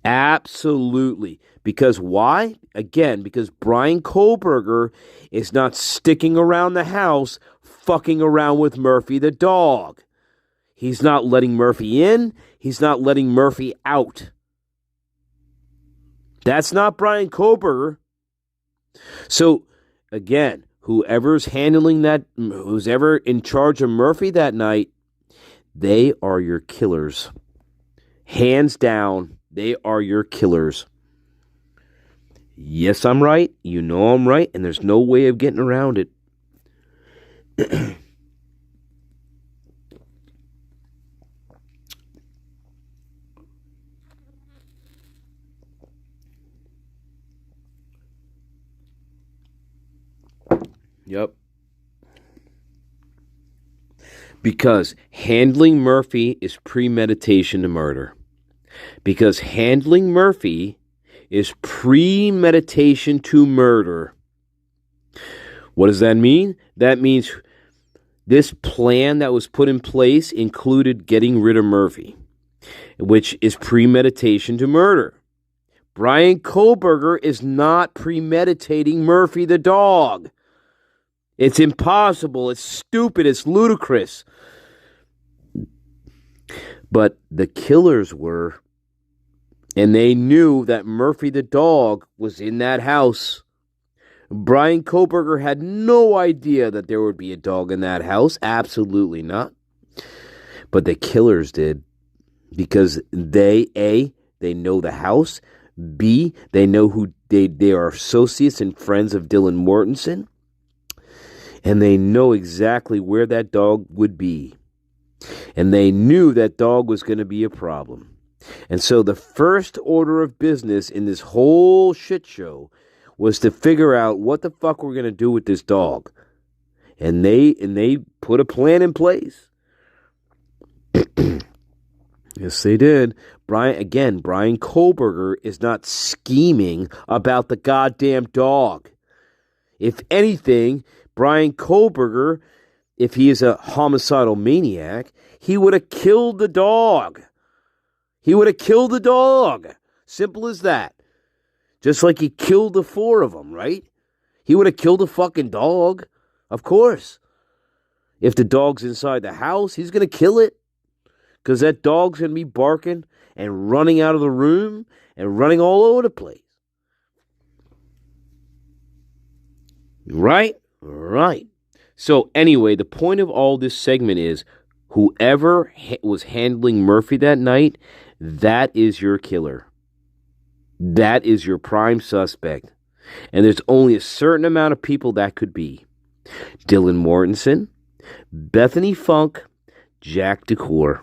Absolutely. Because why? Again, because Brian Kohlberger is not sticking around the house fucking around with Murphy the dog. He's not letting Murphy in. He's not letting Murphy out. That's not Brian Kohlberger. So, again, whoever's handling that, who's ever in charge of Murphy that night, they are your killers. Hands down, they are your killers. Yes, I'm right. You know I'm right, and there's no way of getting around it. Yep. Because handling Murphy is premeditation to murder. Because handling Murphy is premeditation to murder. What does that mean? That means this plan that was put in place included getting rid of Murphy, which is premeditation to murder. Brian Kohlberger is not premeditating Murphy the dog. It's impossible. It's stupid. It's ludicrous. But the killers were, and they knew that Murphy the dog was in that house. Brian Kohlberger had no idea that there would be a dog in that house. Absolutely not. But the killers did. Because they know the house. B, they know who they are associates and friends of Dylan Mortensen. And they know exactly where that dog would be. And they knew that dog was going to be a problem. And so the first order of business in this whole shit show was to figure out what the fuck we're going to do with this dog. And they put a plan in place. Yes, they did. Brian Kohlberger is not scheming about the goddamn dog. If anything, Brian Kohlberger, if he is a homicidal maniac, he would have killed the dog. He would have killed the dog. Simple as that. Just like he killed the four of them, right? He would have killed the fucking dog. Of course. If the dog's inside the house, he's going to kill it. Because that dog's going to be barking and running out of the room and running all over the place. Right? Right. So anyway, the point of all this segment is whoever was handling Murphy that night, that is your killer. That is your prime suspect. And there's only a certain amount of people that could be. Dylan Mortensen, Bethany Funk, Jack DeCour.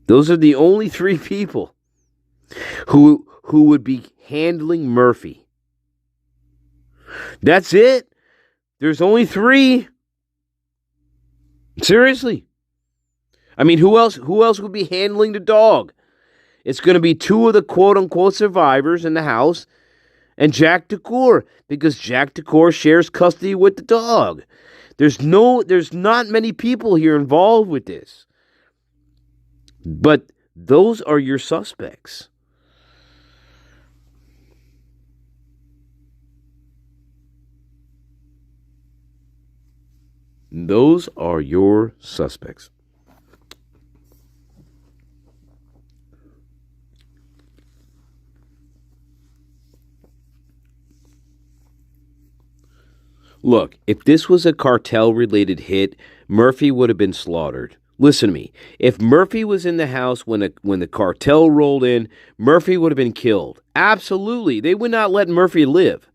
Those are the only three people who would be handling Murphy. That's it. There's only three. Seriously. I mean, who else would be handling the dog? It's going to be two of the quote-unquote survivors in the house and Jack DeCour, because Jack DeCour shares custody with the dog. There's not many people here involved with this. But those are your suspects. Those are your suspects. Look, if this was a cartel-related hit, Murphy would have been slaughtered. Listen to me. If Murphy was in the house when the cartel rolled in, Murphy would have been killed. Absolutely. They would not let Murphy live.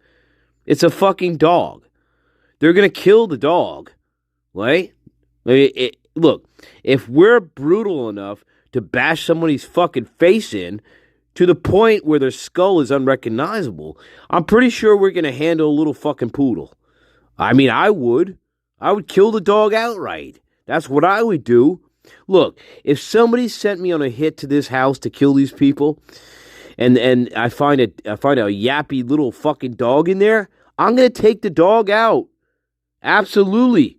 It's a fucking dog. They're going to kill the dog. Right? Look, if we're brutal enough to bash somebody's fucking face in to the point where their skull is unrecognizable, I'm pretty sure we're going to handle a little fucking poodle. I mean, I would kill the dog outright. That's what I would do. Look, if somebody sent me on a hit to this house to kill these people, and I find a yappy little fucking dog in there, I'm gonna take the dog out. Absolutely,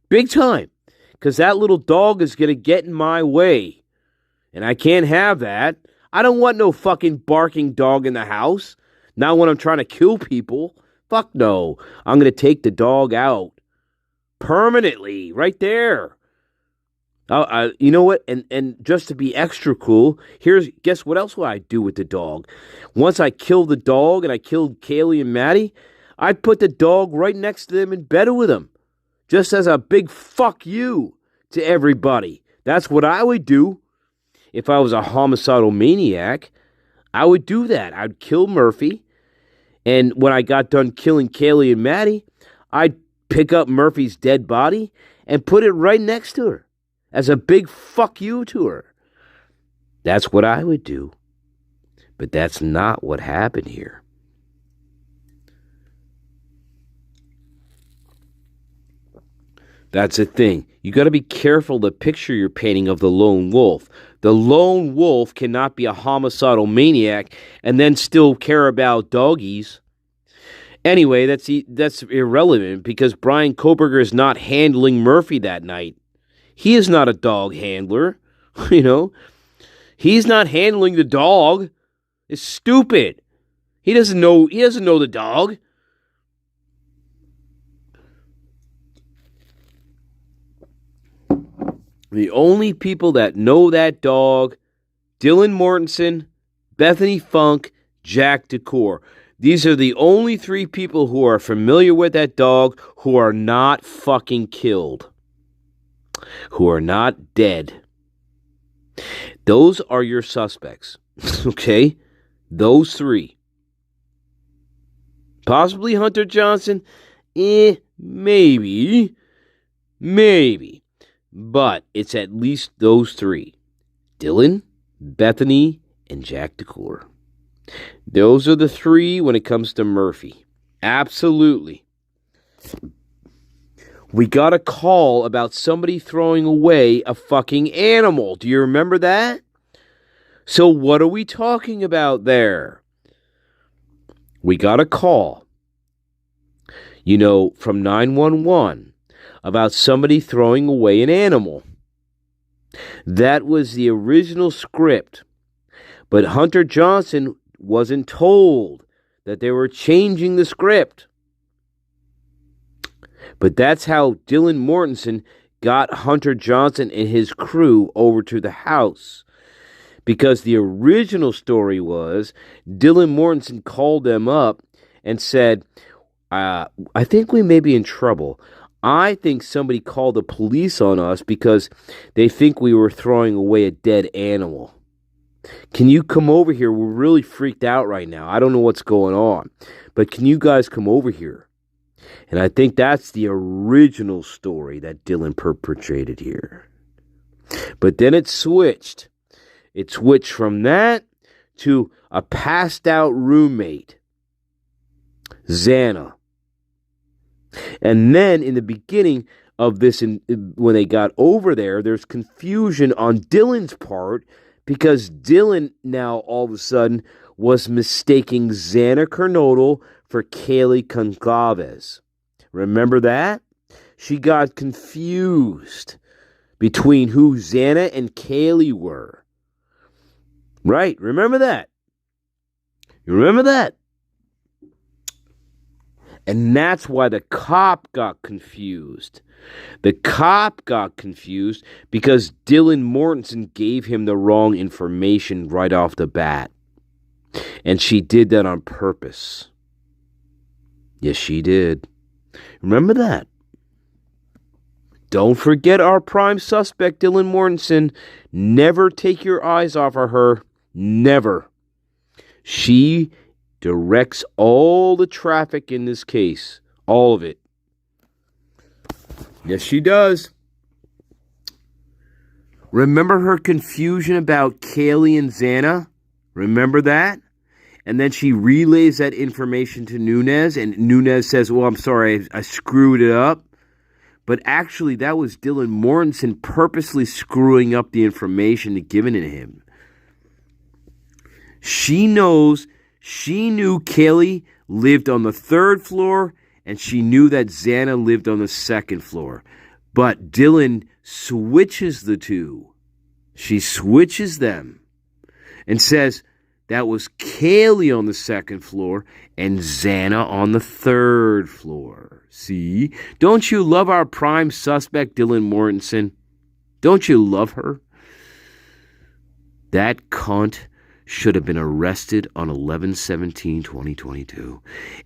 big time, because that little dog is gonna get in my way, and I can't have that. I don't want no fucking barking dog in the house. Not when I'm trying to kill people. Fuck no. I'm going to take the dog out. Permanently. Right there. You know what? And just to be extra cool, guess what else would I do with the dog? Once I kill the dog and I killed Kaylee and Maddie, I'd put the dog right next to them in bed with them. Just as a big fuck you to everybody. That's what I would do. If I was a homicidal maniac, I would do that. I'd kill Murphy. And when I got done killing Kaylee and Maddie, I'd pick up Murphy's dead body and put it right next to her as a big fuck you to her. That's what I would do. But that's not what happened here. That's the thing. You got to be careful the picture you're painting of the lone wolf. The lone wolf cannot be a homicidal maniac and then still care about doggies. Anyway, that's irrelevant because Brian Koberger is not handling Murphy that night. He is not a dog handler, you know. He's not handling the dog. It's stupid. He doesn't know the dog. The only people that know that dog, Dylan Mortensen, Bethany Funk, Jack DeCour. These are the only three people who are familiar with that dog who are not fucking killed. Who are not dead. Those are your suspects. Okay? Those three. Possibly Hunter Johnson? Maybe. But it's at least those three. Dylan, Bethany, and Jack DeCour. Those are the three when it comes to Murphy. Absolutely. We got a call about somebody throwing away a fucking animal. Do you remember that? So what are we talking about there? We got a call, from 911 about somebody throwing away an animal. That was the original script. But Hunter Johnson wasn't told that they were changing the script. But that's how Dylan Mortensen got Hunter Johnson and his crew over to the house. Because the original story was Dylan Mortensen called them up and said, I think we may be in trouble. I think somebody called the police on us because they think we were throwing away a dead animal. Can you come over here? We're really freaked out right now. I don't know what's going on. But can you guys come over here? And I think that's the original story that Dylan perpetrated here. But then it switched. It switched from that to a passed out roommate, Xana. And then in the beginning of this, when they got over there, there's confusion on Dylan's part because Dylan now all of a sudden was mistaking Xana Kernodle for Kaylee Conclaves. Remember that? She got confused between who Xana and Kaylee were. Right, remember that? You remember that? And that's why the cop got confused. The cop got confused because Dylan Mortensen gave him the wrong information right off the bat. And she did that on purpose. Yes, she did. Remember that. Don't forget our prime suspect, Dylan Mortensen. Never take your eyes off of her. Never. She directs all the traffic in this case. All of it. Yes, she does. Remember her confusion about Kaylee and Xana? Remember that? And then she relays that information to Nunez, and Nunez says, well, I'm sorry, I screwed it up. But actually, that was Dylan Mortensen purposely screwing up the information given to him. She knew Kaylee lived on the 3rd floor, and she knew that Xana lived on the 2nd floor. But Dylan switches the two. She switches them and says that was Kaylee on the 2nd floor and Xana on the 3rd floor. See? Don't you love our prime suspect, Dylan Mortensen? Don't you love her? That cunt should have been arrested on 11/17/2022,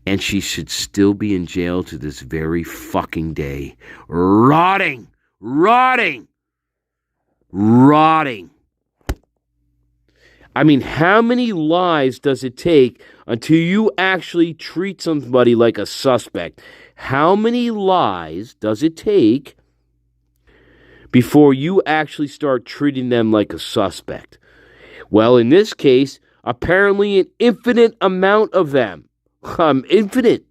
and she should still be in jail to this very fucking day, rotting. I mean, how many lies does it take until you actually treat somebody like a suspect? How many lies does it take before you actually start treating them like a suspect? Well, in this case, apparently an infinite amount of them. Infinite.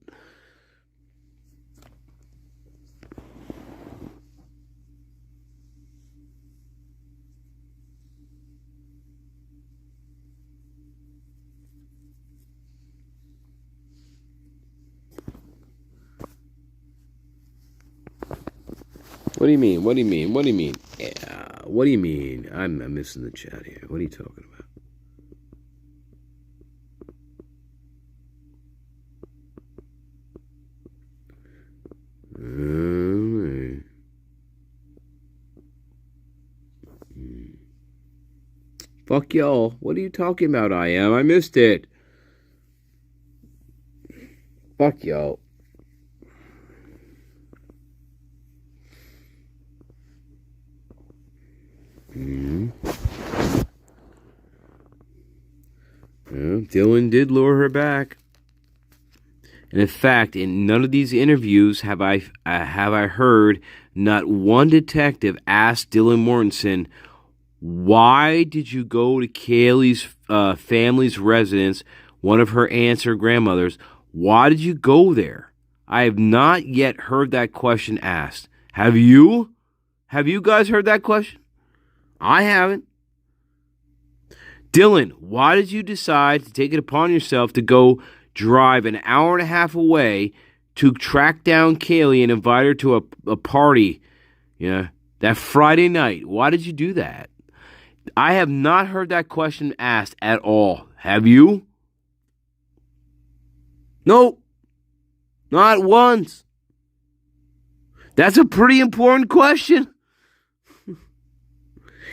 What do you mean? What do you mean? What do you mean? Yeah, what do you mean? I'm missing the chat here. What are you talking about? Fuck y'all. What are you talking about, I am? I missed it. Fuck y'all. Well, Dylan did lure her back. And in fact, in none of these interviews have I heard not one detective ask Dylan Mortensen, why did you go to Kaylee's family's residence, one of her aunts or grandmothers? Why did you go there? I have not yet heard that question asked. Have you? Have you guys heard that question? I haven't. Dylan, why did you decide to take it upon yourself to go drive an hour and a half away to track down Kaylee and invite her to a party, that Friday night? Why did you do that? I have not heard that question asked at all. Have you? No. Not once. That's a pretty important question.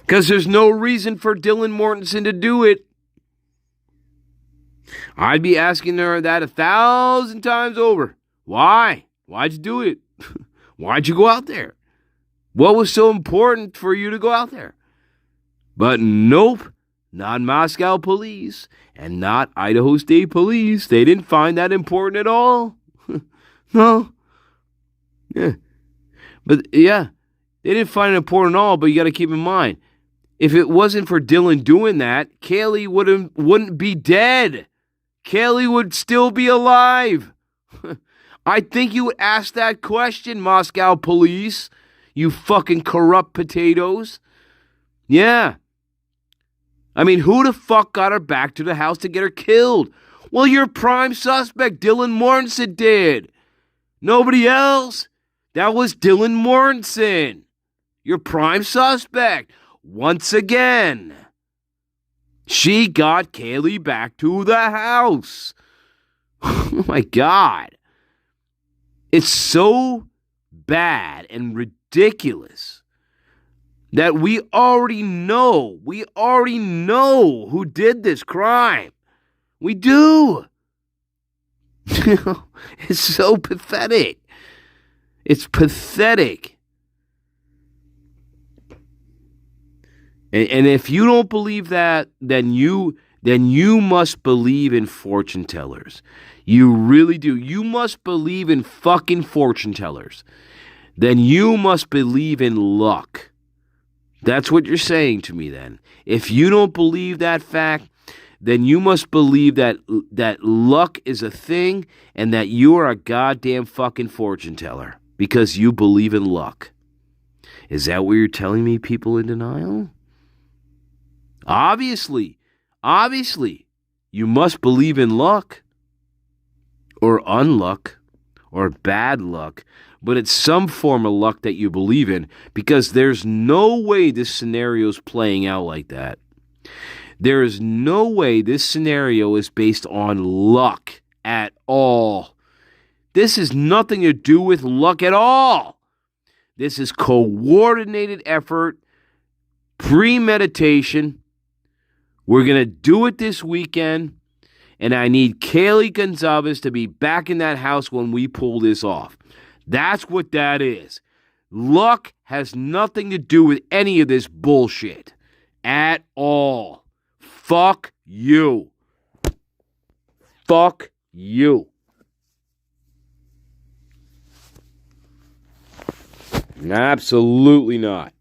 Because there's no reason for Dylan Mortensen to do it. I'd be asking her that 1,000 times over. Why? Why'd you do it? Why'd you go out there? What was so important for you to go out there? But nope, not Moscow police and not Idaho State Police. They didn't find that important at all. No. Yeah. But yeah, They didn't find it important at all, but you got to keep in mind, if it wasn't for Dylan doing that, Kaylee wouldn't be dead. Kaylee would still be alive. I think you would ask that question, Moscow police. You fucking corrupt potatoes. Yeah. I mean, who the fuck got her back to the house to get her killed? Well, your prime suspect, Dylan Mortensen, did. Nobody else. That was Dylan Mortensen. Your prime suspect. Once again. She got Kaylee back to the house. Oh my God. It's so bad and ridiculous that we already know who did this crime. We do. It's so pathetic. It's pathetic. And if you don't believe that, then you must believe in fortune tellers. You really do. You must believe in fucking fortune tellers. Then you must believe in luck. That's what you're saying to me then. If you don't believe that fact, then you must believe that luck is a thing and that you are a goddamn fucking fortune teller because you believe in luck. Is that what you're telling me, people in denial? Obviously, you must believe in luck or unluck or bad luck, but it's some form of luck that you believe in because there's no way this scenario is playing out like that. There is no way this scenario is based on luck at all. This has nothing to do with luck at all. This is coordinated effort, premeditation. We're going to do it this weekend, and I need Kaylee Gonzalez to be back in that house when we pull this off. That's what that is. Luck has nothing to do with any of this bullshit at all. Fuck you. Fuck you. Absolutely not.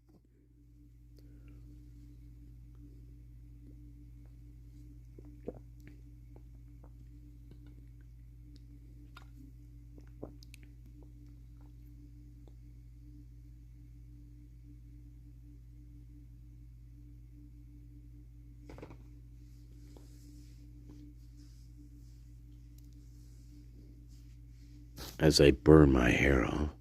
As I burn my hair off.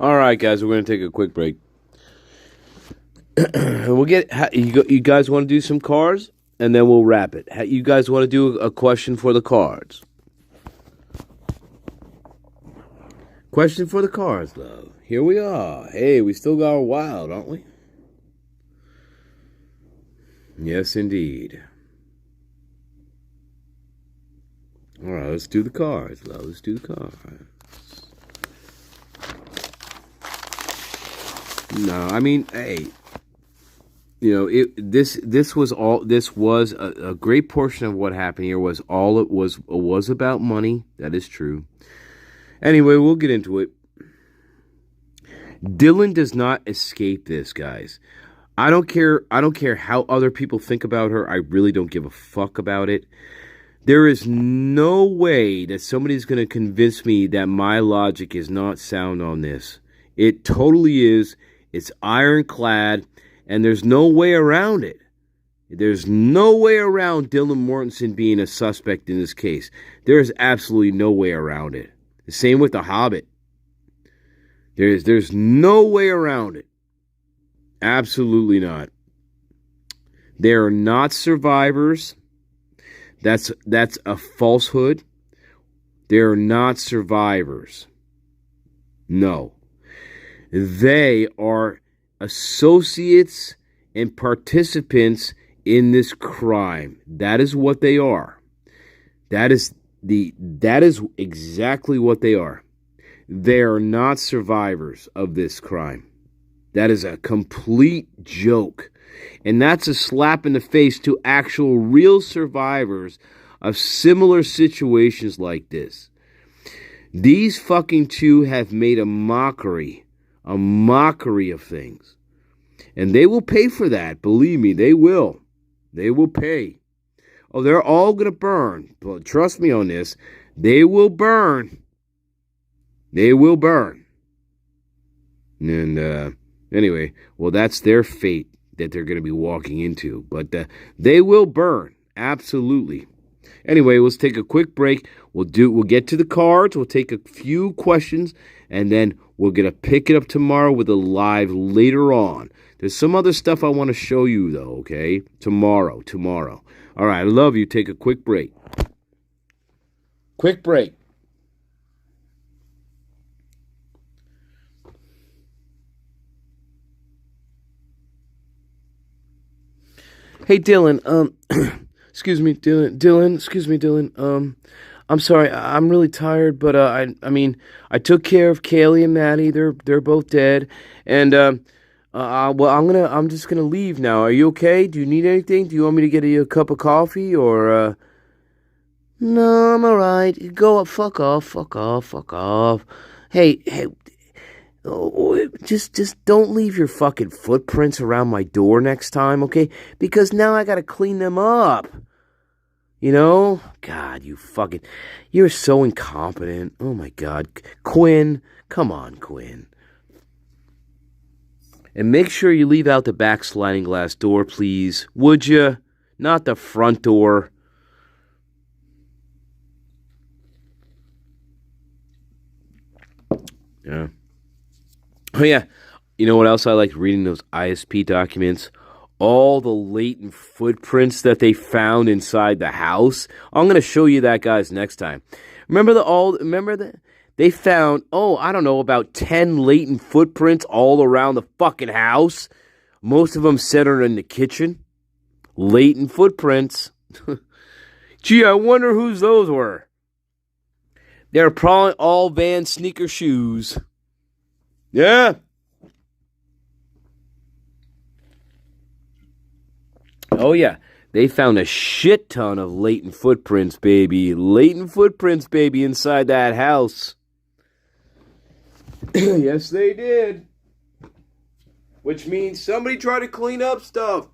All right, guys, we're going to take a quick break. We'll get you guys want to do some cards, and then we'll wrap it. You guys want to do a question for the cards? Question for the cards, love. Here we are. Hey, we still got a while, don't we? Yes, indeed. All right, let's do the cards, love. Let's do the cards. No, I mean, hey, you know, this was a great portion of what happened here was about money. That is true. Anyway, we'll get into it. Dylan does not escape this, guys. I don't care how other people think about her. I really don't give a fuck about it. There is no way that somebody's going to convince me that my logic is not sound on this. It totally is. It's ironclad, and there's no way around it. There's no way around Dylan Mortensen being a suspect in this case. There is absolutely no way around it. The same with The Hobbit. There's no way around it. Absolutely not. They are not survivors. That's a falsehood. They're not survivors. No. They are associates and participants in this crime. That is what they are. That is exactly what they are. They are not survivors of this crime. That is a complete joke. And that's a slap in the face to actual real survivors of similar situations like this. These fucking two have made a mockery of things. And they will pay for that. Believe me, they will. They will pay. Oh, they're all going to burn. But trust me on this. They will burn. They will burn. And anyway, well, that's their fate that they're going to be walking into. But they will burn. Absolutely. Anyway, let's take a quick break. We'll get to the cards. We'll take a few questions, and then we're going to pick it up tomorrow with a live later on. There's some other stuff I want to show you, though, okay? Tomorrow. All right, I love you. Take a quick break. Quick break. Hey, Dylan, excuse me, Dylan, I'm sorry, I'm really tired, but, I mean, I took care of Kaylee and Maddie, they're both dead, and, well, I'm just gonna leave now. Are you okay? Do you need anything? Do you want me to get you a cup of coffee, or, No, I'm alright. Go up, fuck off. Hey, oh, just don't leave your fucking footprints around my door next time, okay? Because now I gotta clean them up. You know? God, you're so incompetent. Oh my God. Quinn, come on, Quinn. And make sure you leave out the back sliding glass door, please. Would you? Not the front door. Yeah. Oh, yeah. You know what else I like reading those ISP documents? All the latent footprints that they found inside the house. I'm going to show you that, guys, next time. Remember that they found, I don't know, about 10 latent footprints all around the fucking house. Most of them centered in the kitchen. Latent footprints. Gee, I wonder whose those were. They're probably all Van sneaker shoes. Yeah. Oh, yeah. They found a shit ton of latent footprints, baby. Latent footprints, baby, inside that house. Yes, they did. Which means somebody tried to clean up stuff.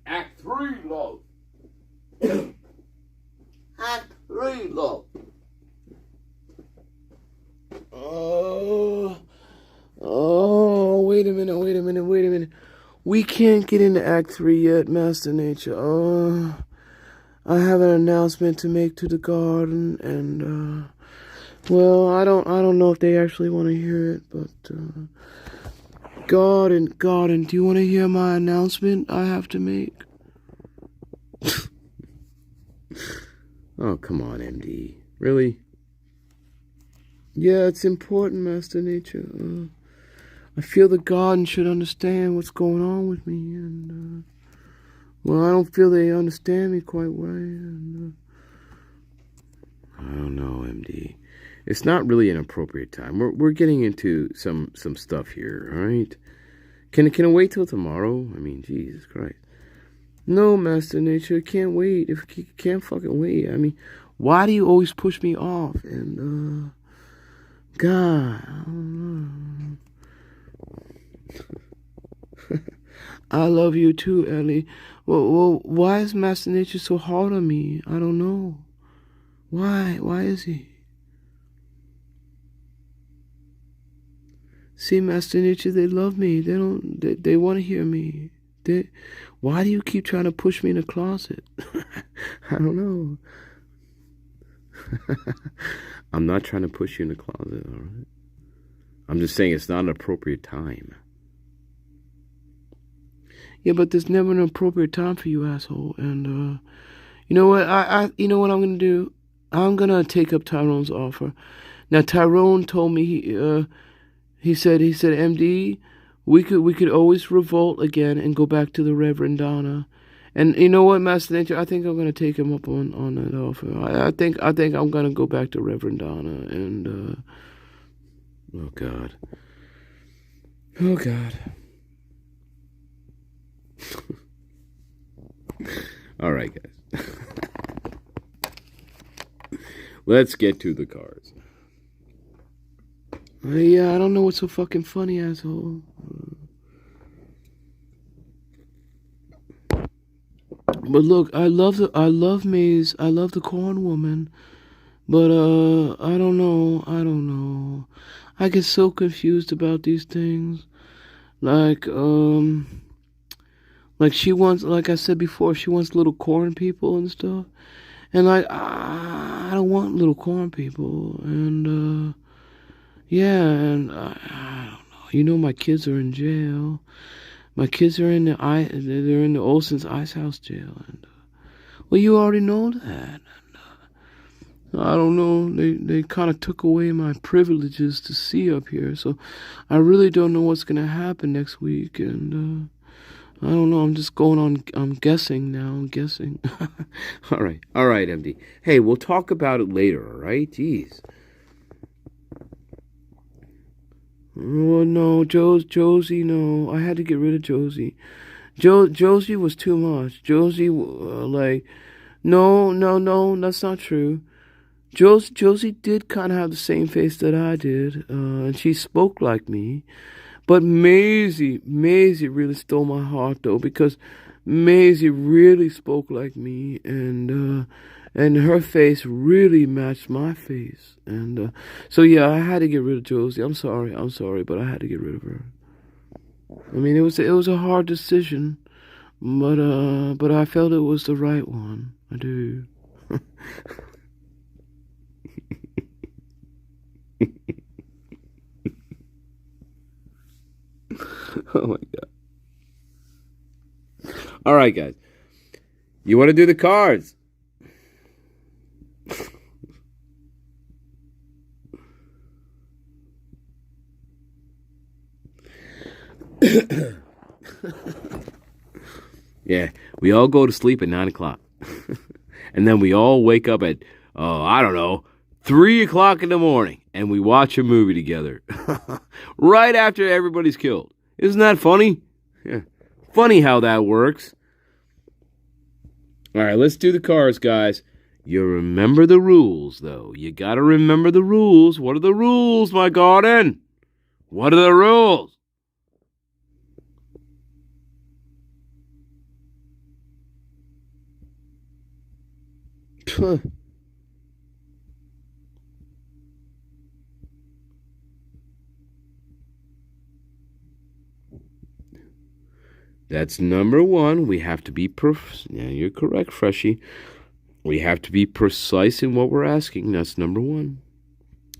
Act 3, love. Act 3, love. Wait a minute. We can't get into Act 3 yet, Master Nature. I have an announcement to make to the garden, and, well, I don't know if they actually want to hear it, but, Garden, do you want to hear my announcement I have to make? Oh, come on, MD. Really? Yeah, it's important, Master Nature. I feel the garden should understand what's going on with me, and, well, I don't feel they understand me quite right, and, I don't know, MD. It's not really an appropriate time. We're getting into some stuff here, all right? Can it wait till tomorrow? I mean, Jesus Christ. No, Master Nature, can't wait. If you can't fucking wait. I mean, why do you always push me off? And God, I don't know. I love you too, Ellie. Well, why is Master Nature so hard on me? I don't know. Why? Why is he? See, Master Nature, they love me. They want to hear me. Why do you keep trying to push me in the closet? I don't know. I'm not trying to push you in the closet, all right? I'm just saying it's not an appropriate time. Yeah, but there's never an appropriate time for you, asshole. And, you know what? You know what I'm going to do? I'm going to take up Tyrone's offer. Now, Tyrone told me he said, MD, we could always revolt again and go back to the Reverend Donna. And you know what, Master Nature, I think I'm gonna take him up on that offer. I think I'm gonna go back to Reverend Donna and oh God. All right, guys. Let's get to the cards. Yeah, I don't know what's so fucking funny, asshole. But look, I love Maze. I love the corn woman. But I don't know. I get so confused about these things. Like she wants, like I said before, she wants little corn people and stuff. And like I don't want little corn people. And yeah, and I don't know. You know, my kids are in jail. My kids are they're in the Olsen's Ice House jail, and well, you already know that. And, I don't know. They kind of took away my privileges to see up here, so I really don't know what's gonna happen next week, and I don't know. I'm just going on. I'm guessing now. I'm guessing. All right, MD. Hey, we'll talk about it later. All right, jeez. Oh, no, Josie, no. I had to get rid of Josie. Josie was too much. Josie, no, that's not true. Josie did kind of have the same face that I did, and she spoke like me. But Maisie really stole my heart, though, because Maisie really spoke like me, and her face really matched my face. And so, yeah, I had to get rid of Josie. I'm sorry, but I had to get rid of her. I mean, it was a hard decision, but I felt it was the right one. I do. Oh, my God. All right, guys. You want to do the cards? Yeah, we all go to sleep at 9 o'clock. And then we all wake up at, I don't know, 3 o'clock in the morning. And we watch a movie together. Right after everybody's killed. Isn't that funny? Yeah. Funny how that works. All right, let's do the cards, guys. You remember the rules, though. You gotta remember the rules. What are the rules, my garden? What are the rules? That's number one. We have to be yeah, you're correct, Freshie. We have to be precise in what we're asking. That's number one.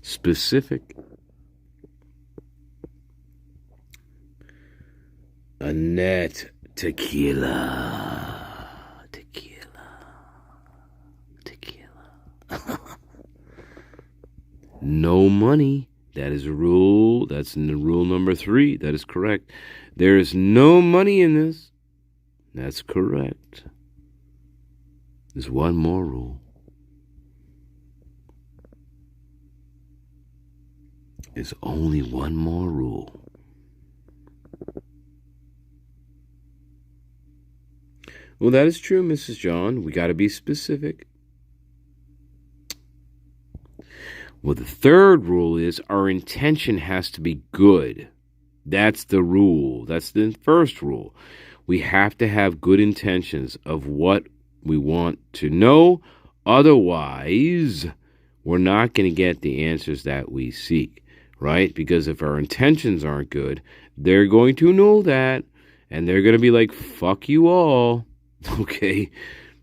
Specific. Annette, tequila. No money. That is a rule. That's in the rule number 3. That is correct. There is no money in this. That's correct. There's one more rule. There's only one more rule. Well, that is true, Mrs. John. We got to be specific. Well, the third rule is our intention has to be good. That's the rule. That's the first rule. We have to have good intentions of what we want to know. Otherwise, we're not going to get the answers that we seek, right? Because if our intentions aren't good, they're going to know that, and they're going to be like, fuck you all. Okay?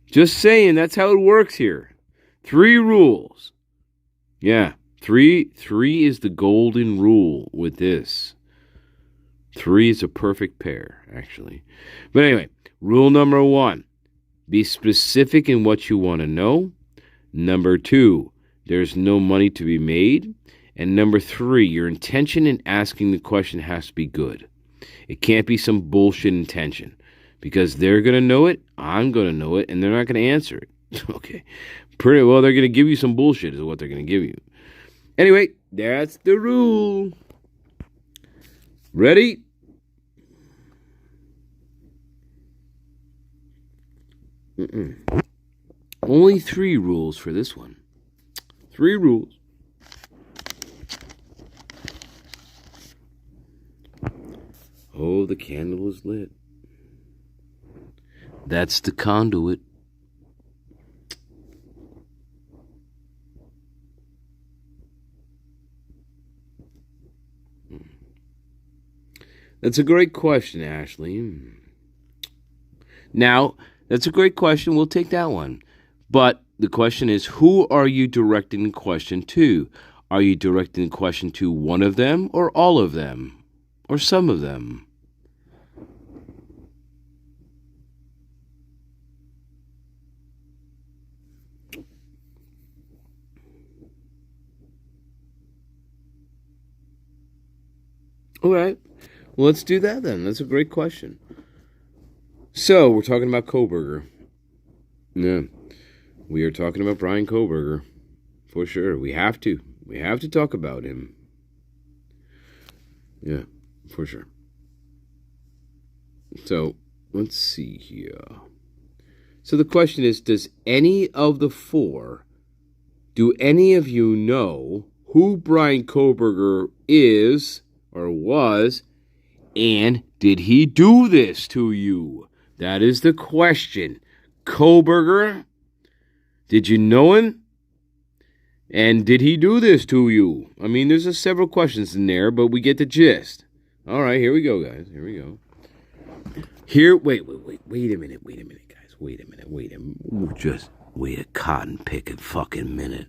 Just saying, that's how it works here. 3 rules. Yeah, 3 is the golden rule with this. 3 is a perfect pair, actually. But anyway, rule number 1, be specific in what you want to know. Number 2, there's no money to be made. And number 3, your intention in asking the question has to be good. It can't be some bullshit intention, because they're going to know it, I'm going to know it, and they're not going to answer it. Okay. Pretty well, they're going to give you some bullshit is what they're going to give you. Anyway, that's the rule. Ready? Only 3 rules for this one. 3 rules. Oh, the candle is lit. That's the conduit. That's a great question, Ashley. Now, that's a great question. We'll take that one. But the question is, who are you directing the question to? Are you directing the question to one of them or all of them? Or some of them? All right. Well, let's do that then. That's a great question. So, we're talking about Kohberger. Yeah. We are talking about Brian Kohberger. For sure. We have to. We have to talk about him. Yeah, for sure. So, let's see here. So the question is, do any of you know who Brian Kohberger is or was, and did he do this to you? That is the question. Kohberger, did you know him? And did he do this to you? I mean, there's several questions in there, but we get the gist. All right, here we go, guys. Here we go. Wait a minute, guys. Wait a minute. Just wait a cotton picking fucking minute.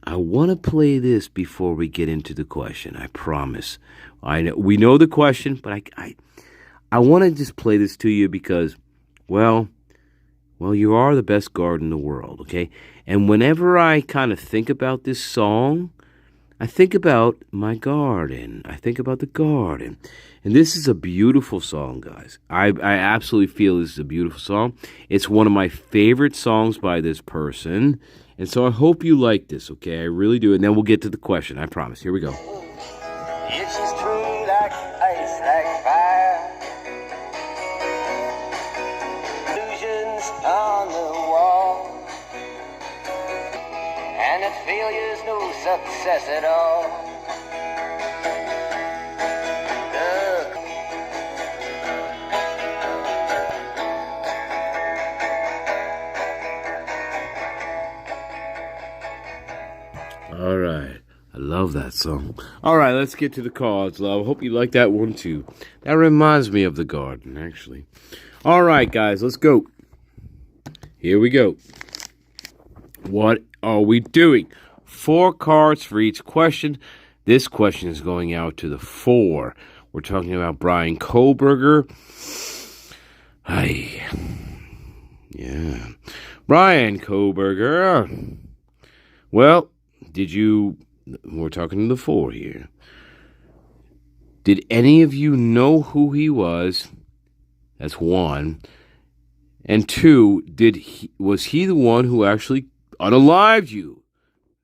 I want to play this before we get into the question. I promise. I know we know the question, but I want to just play this to you because, well, you are the best garden in the world, okay? And whenever I kind of think about this song, I think about my garden. I think about the garden. And this is a beautiful song, guys. I absolutely feel this is a beautiful song. It's one of my favorite songs by this person. And so I hope you like this, okay? I really do. And then we'll get to the question. I promise. Here we go.
If she's true like ice, like fire, illusions on the wall, and that failure's no success at all.
love that song. All right, let's get to the cards, love. Hope you like that one, too. That reminds me of the garden, actually. All right, guys, let's go. Here we go. What are we doing? 4 cards for each question. This question is going out to the 4. We're talking about Brian Kohlberger. Hi. Yeah. Brian Kohlberger. Well, we're talking to the 4 here. Did any of you know who he was? That's 1. And 2, was he the one who actually unalived you?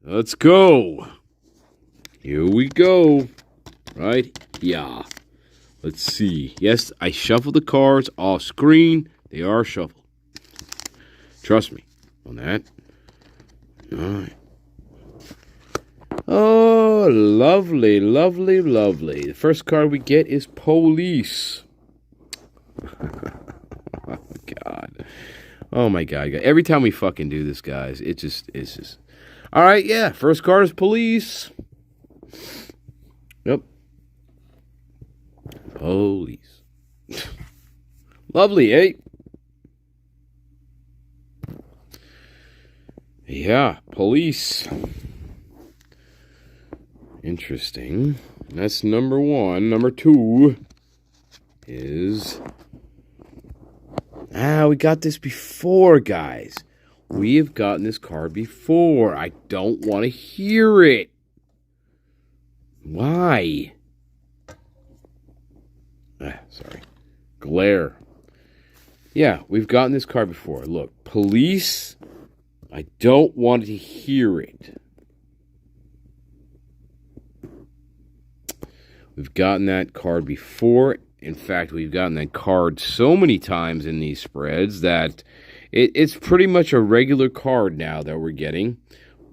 Let's go. Here we go. Right? Yeah. Let's see. Yes, I shuffled the cards off screen. They are shuffled. Trust me on that. All right. Oh, lovely, lovely, lovely. The first card we get is Police. Oh, God. Oh, my God. Every time we fucking do this, guys, it's just... All right, yeah. First card is Police. Yep. Police. Lovely, eh? Yeah, Police. Interesting. That's number 1. Number 2 is... we got this before, guys. We have gotten this card before. I don't want to hear it. Why? Sorry. Glare. Yeah, we've gotten this card before. Look, Police. I don't want to hear it. We've gotten that card before. In fact, we've gotten that card so many times in these spreads that it's pretty much a regular card now that we're getting.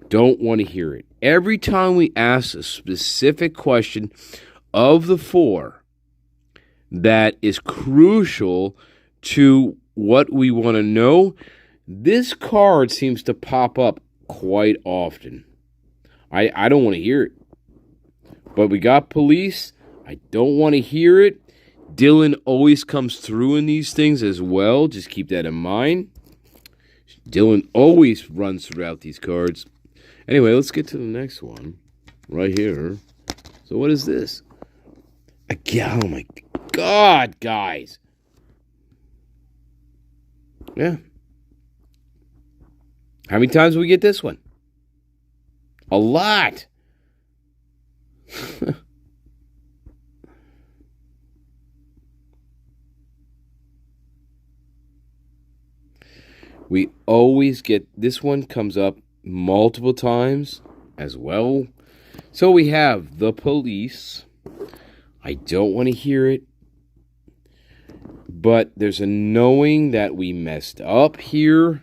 Don't want to hear it. Every time we ask a specific question of the 4 that is crucial to what we want to know, this card seems to pop up quite often. I don't want to hear it. But we got Police. I don't want to hear it. Dylan always comes through in these things as well. Just keep that in mind. Dylan always runs throughout these cards. Anyway, let's get to the next one. Right here. So what is this? Oh my God, guys. Yeah. How many times do we get this one? A lot. We always get, this one comes up multiple times as well. So we have the Police. I don't want to hear it. But there's a knowing that we messed up here.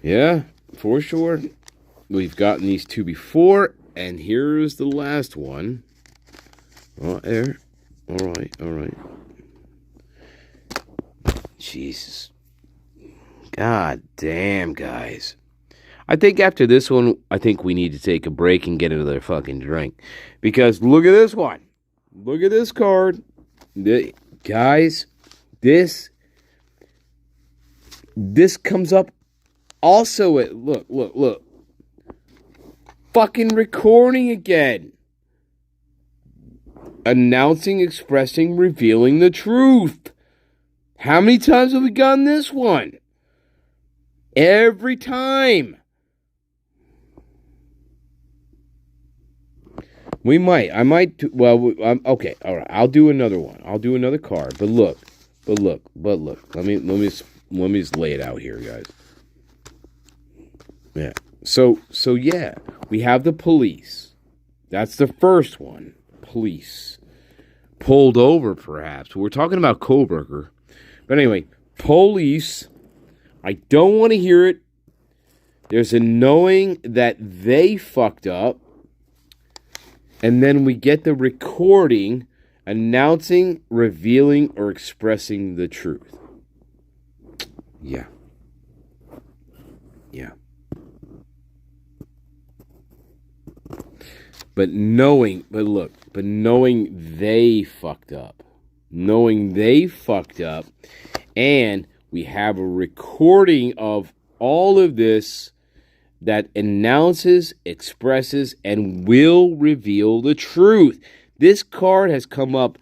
Yeah, for sure. We've gotten these 2 before. And here's the last one. Oh, there. All right. Jesus. God damn, guys. I think after this one, I think we need to take a break and get another fucking drink. Because look at this one. Look at this card. Guys, this comes up also at, look. Fucking recording again. Announcing, expressing, revealing the truth. How many times have we gotten this one? Every time. I might, okay, all right, I'll do another one. I'll do another card, but look. Let me just lay it out here, guys. Yeah, so yeah, we have the Police. That's the first one, Police. Pulled over, perhaps. We're talking about Kohlberger. But anyway, Police, I don't want to hear it. There's a knowing that they fucked up. And then we get the recording announcing, revealing, or expressing the truth. Yeah. But knowing they fucked up. Knowing they fucked up. And we have a recording of all of this that announces, expresses, and will reveal the truth. This card has come up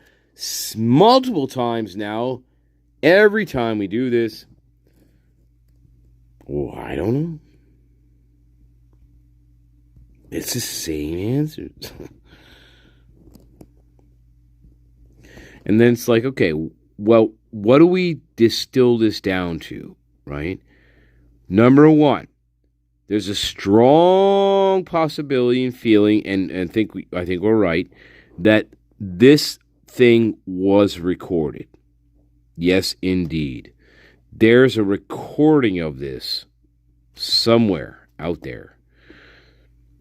multiple times now. Every time we do this. Oh, I don't know. It's the same answers. And then it's like, okay, well, what do we distill this down to, right? Number one, there's a strong possibility and feeling, and I think we're right, that this thing was recorded. Yes, indeed. There's a recording of this somewhere out there.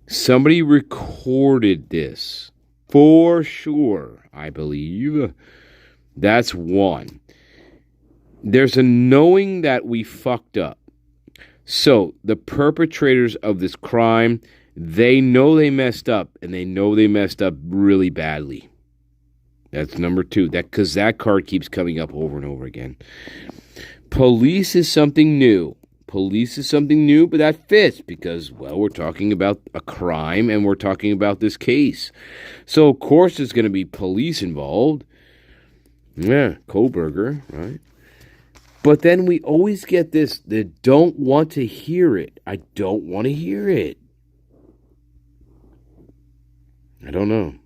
Somebody recorded this for sure, I believe. That's one. There's a knowing that we fucked up. So the perpetrators of this crime, they know they messed up, and they know they messed up really badly. That's number two. Because that card keeps coming up over and over again. Police is something new. Police is something new, but that fits because, well, we're talking about a crime and we're talking about this case. So, of course, there's going to be police involved. Yeah, Kohlberger, right? But then we always get this, they don't want to hear it. I don't want to hear it. I don't know.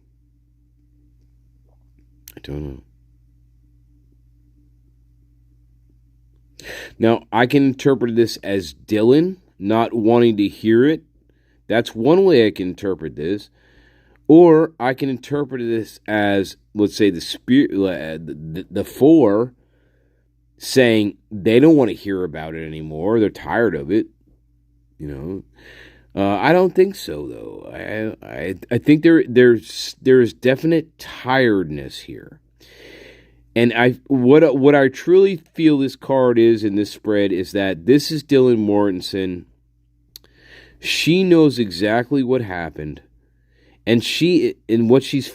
Now, I can interpret this as Dylan not wanting to hear it. That's one way I can interpret this. Or I can interpret this as, let's say, the spirit, the four saying they don't want to hear about it anymore. They're tired of it. I don't think so, though. I think there's definite tiredness here. And what I truly feel this card is in this spread is that this is Dylan Mortensen. She knows exactly what happened, and what she's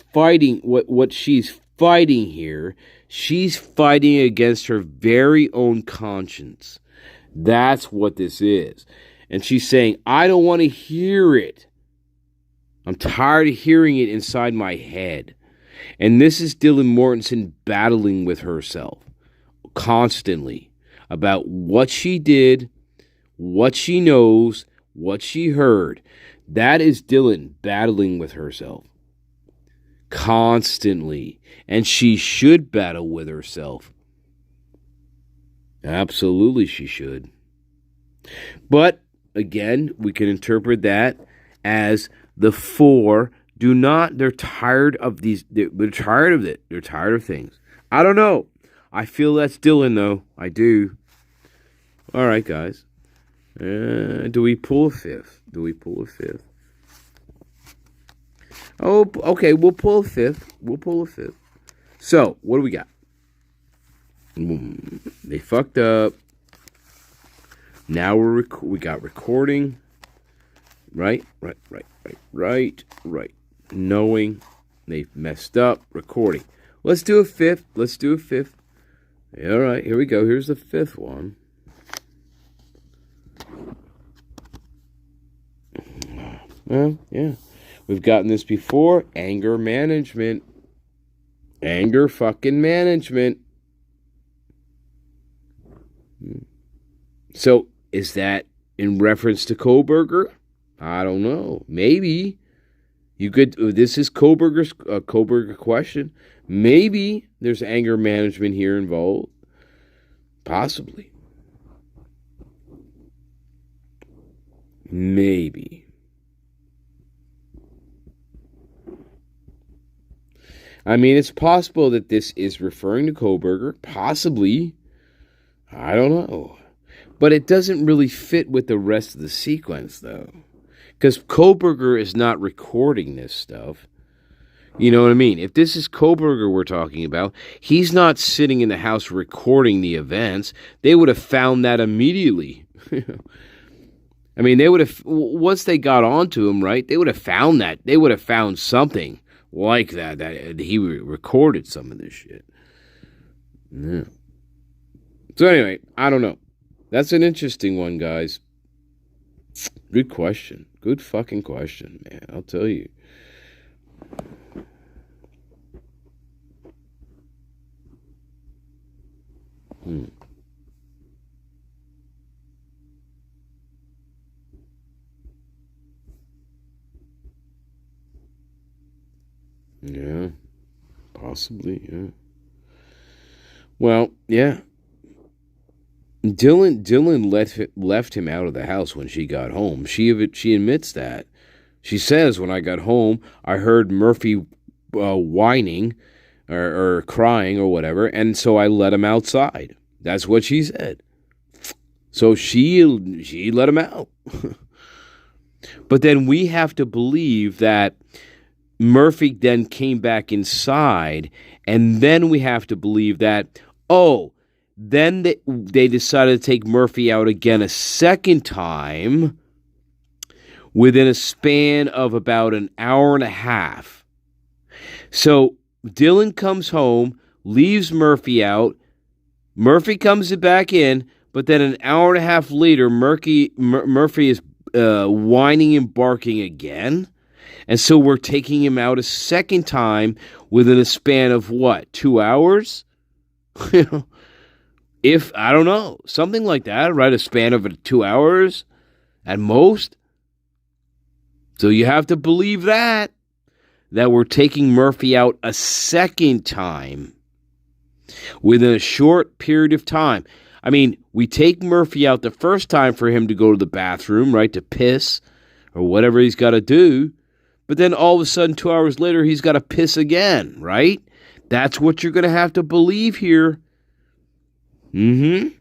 fighting here, she's fighting against her very own conscience. That's what this is. And she's saying, I don't want to hear it. I'm tired of hearing it inside my head. And this is Dylan Mortensen battling with herself constantly about what she did, what she knows, what she heard. That is Dylan battling with herself constantly. And she should battle with herself. Absolutely she should. But, again, we can interpret that as the four they're tired of these, they're tired of it. They're tired of things. I don't know. I feel that's Dylan, though. I do. All right, guys. Do we pull a fifth? Oh, okay, we'll pull a fifth. So, what do we got? They fucked up. Now we got recording. Right. Knowing they messed up. Recording. Let's do a fifth. All right, here we go. Here's the fifth one. Well, yeah. We've gotten this before. Anger management. Anger fucking management. So, is that in reference to Kohlberger? I don't know. Maybe. You could. This is Kohlberger question. Maybe there's anger management here involved. Possibly. Maybe. I mean, it's possible that this is referring to Kohlberger. Possibly. I don't know. But it doesn't really fit with the rest of the sequence, though. Because Kohlberger is not recording this stuff. You know what I mean? If this is Kohlberger we're talking about, he's not sitting in the house recording the events. They would have found that immediately. I mean, they would have, once they got onto him, right, they would have found that. They would have found something like that he recorded some of this shit. Yeah. So anyway, I don't know. That's an interesting one, guys. Good question. Good fucking question, man. I'll tell you. Yeah. Possibly, yeah. Well, yeah. Dylan left him out of the house when she got home. She admits that. She says, when I got home, I heard Murphy whining or crying or whatever, and so I let him outside. That's what she said. So she let him out. But then we have to believe that Murphy then came back inside, and then we have to believe that, then they decided to take Murphy out again a second time within a span of about an hour and a half. So Dylan comes home, leaves Murphy out. Murphy comes back in, but then an hour and a half later, Murphy is whining and barking again. And so we're taking him out a second time within a span of what, 2 hours? If, I don't know, something like that, right? A span of 2 hours at most. So you have to believe that we're taking Murphy out a second time within a short period of time. I mean, we take Murphy out the first time for him to go to the bathroom, right, to piss or whatever he's got to do. But then all of a sudden, 2 hours later, he's got to piss again, right? That's what you're going to have to believe here. Now,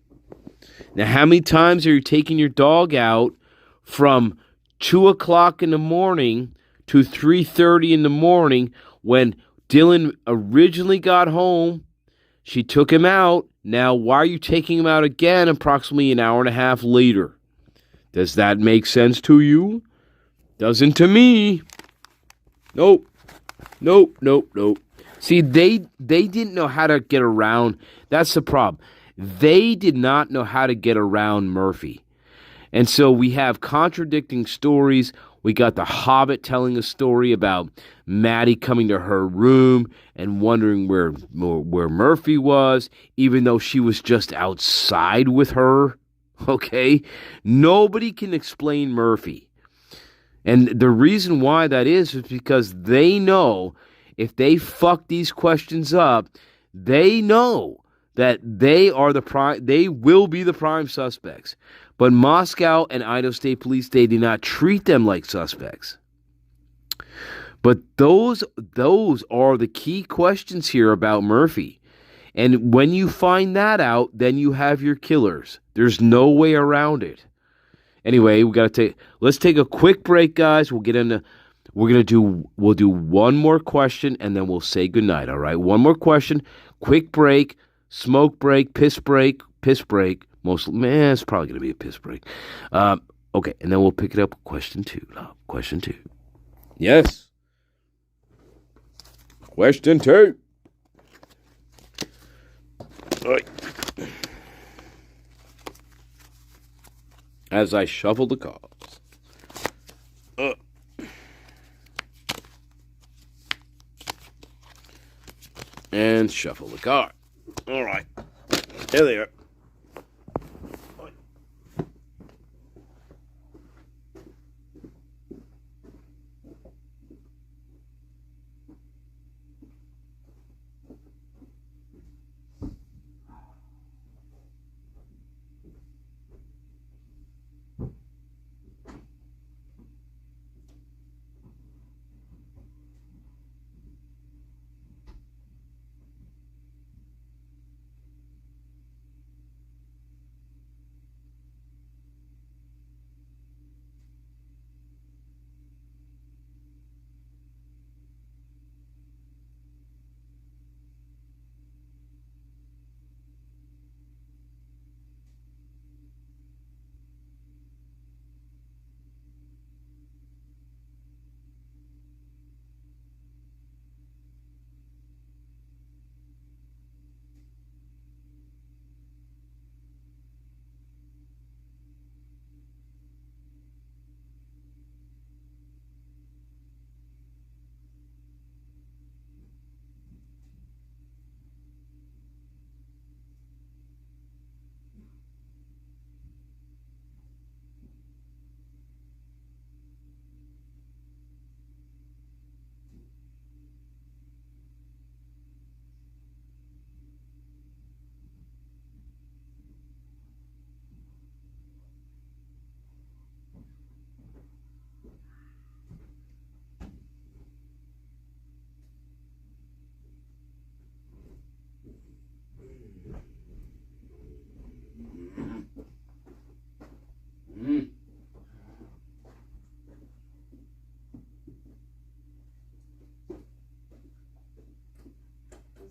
how many times are you taking your dog out from 2 o'clock in the morning to 3:30 in the morning when Dylan originally got home? She took him out. Now, why are you taking him out again approximately an hour and a half later? Does that make sense to you? Doesn't to me. Nope. See, they didn't know how to get around. That's the problem. They did not know how to get around Murphy. And so we have contradicting stories. We got the Hobbit telling a story about Maddie coming to her room and wondering where Murphy was, even though she was just outside with her. Okay? Nobody can explain Murphy. And the reason why that is because they know if they fuck these questions up, they know that they will be the prime suspects. But Moscow and Idaho State Police, they did not treat them like suspects. But those are the key questions here about Murphy. And when you find that out, then you have your killers. There's no way around it. Anyway, let's take a quick break, guys. We'll do one more question and then we'll say goodnight, all right? One more question, quick break, smoke break, piss break. It's probably going to be a piss break. Okay, and then we'll pick it up with question two. Question two. Yes. Question two. All right. As I shuffle the cards. And shuffle the card. All right. There they are.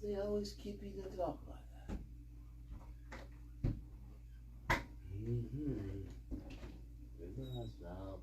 they always keep you to talk like that? Relax now.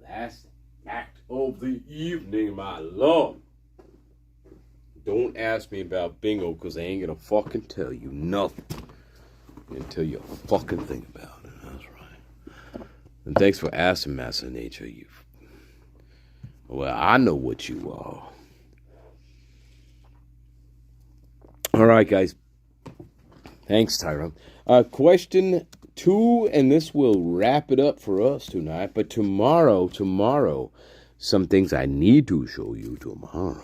Last act of the evening, my love. Don't ask me about bingo, because I ain't gonna fucking tell you nothing. I'm gonna tell you a fucking thing about it. That's right. And thanks for asking, Master Nature. Well, I know what you are. All right, guys. Thanks, Tyrone. Question 2, and this will wrap it up for us tonight. But tomorrow, some things I need to show you tomorrow.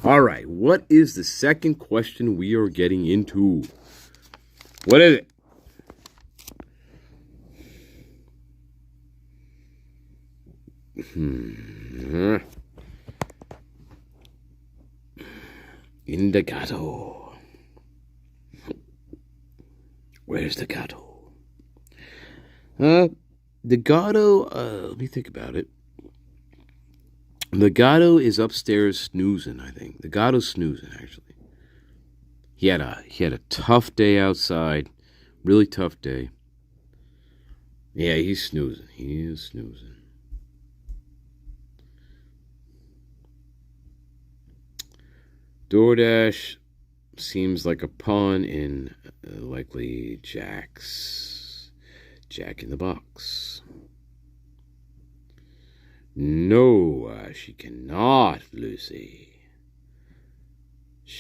All right, what is the second question we are getting into? What is it? In the gato. Where's the gato? The gato, let me think about it. The gato is upstairs snoozing, I think. The gato's snoozing, actually. He had a tough day outside. Really tough day. Yeah, he's snoozing. He is snoozing. DoorDash seems like a pun in likely Jack in the Box. No, she cannot, Lucy.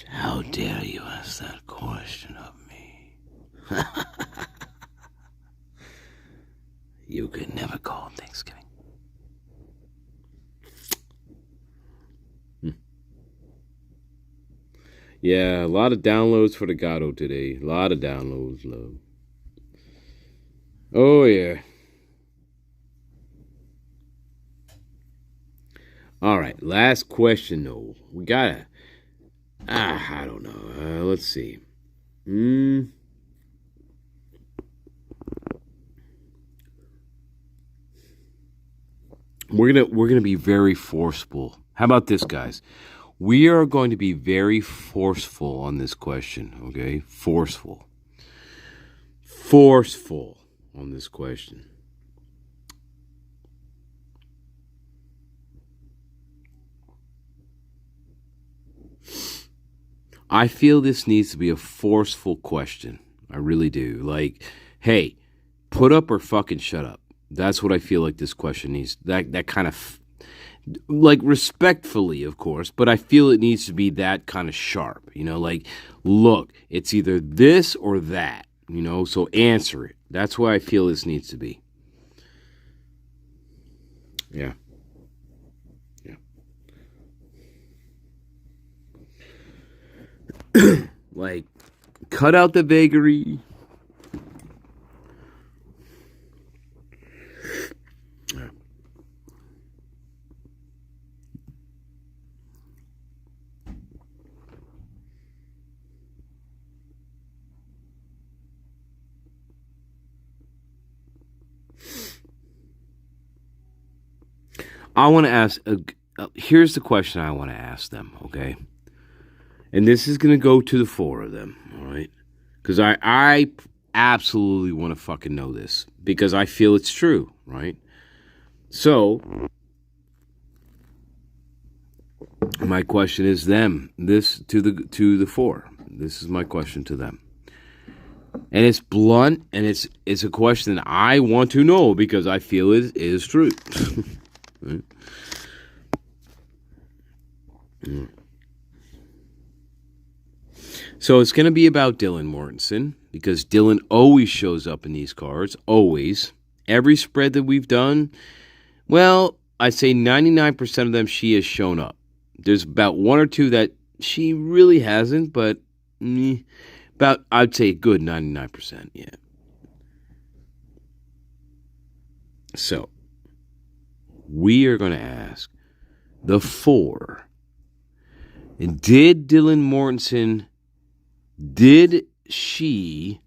How dare you ask that question of me? You could never call it Thanksgiving. Yeah, a lot of downloads for the Gato today. A lot of downloads, love. Oh, yeah. All right, last question, though. We gotta... I don't know. Let's see. We're gonna be very forceful. How about this, guys? We are going to be very forceful on this question, okay? Forceful on this question. I feel this needs to be a forceful question. I really do. Like, hey, put up or fucking shut up. That's what I feel like this question needs. That kind of, like, respectfully, of course, but I feel it needs to be that kind of sharp. You know, like, look, it's either this or that. You know, so answer it. That's what I feel this needs to be. Yeah. Like, cut out the vagary. I want to ask, here's the question I want to ask them, okay? And this is going to go to the 4 of them, all right? Because I absolutely want to fucking know this. Because I feel it's true, right? So, my question is them. This to the 4. This is my question to them. And it's blunt, and it's a question I want to know because I feel it is true. Right? So it's going to be about Dylan Mortensen because Dylan always shows up in these cards. Always. Every spread that we've done, well, I'd say 99% of them she has shown up. There's about 1 or 2 that she really hasn't, but about, I'd say, a good 99%, yeah. So, we are going to ask the 4. And did Dylan Mortensen, did she,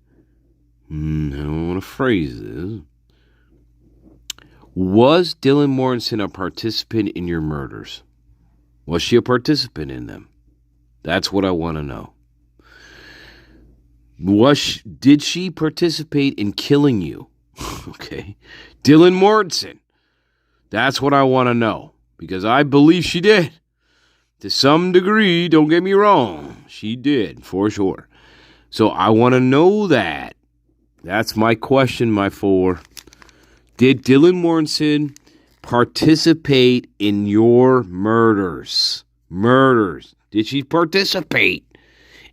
I don't want to phrase this, was Dylan Mortensen a participant in your murders? Was she a participant in them? That's what I want to know. Did she participate in killing you? Okay. Dylan Mortensen. That's what I want to know. Because I believe she did. To some degree, don't get me wrong. She did, for sure. So I want to know that. That's my question, my 4. Did Dylan Mortensen participate in your murders? Murders. Did she participate?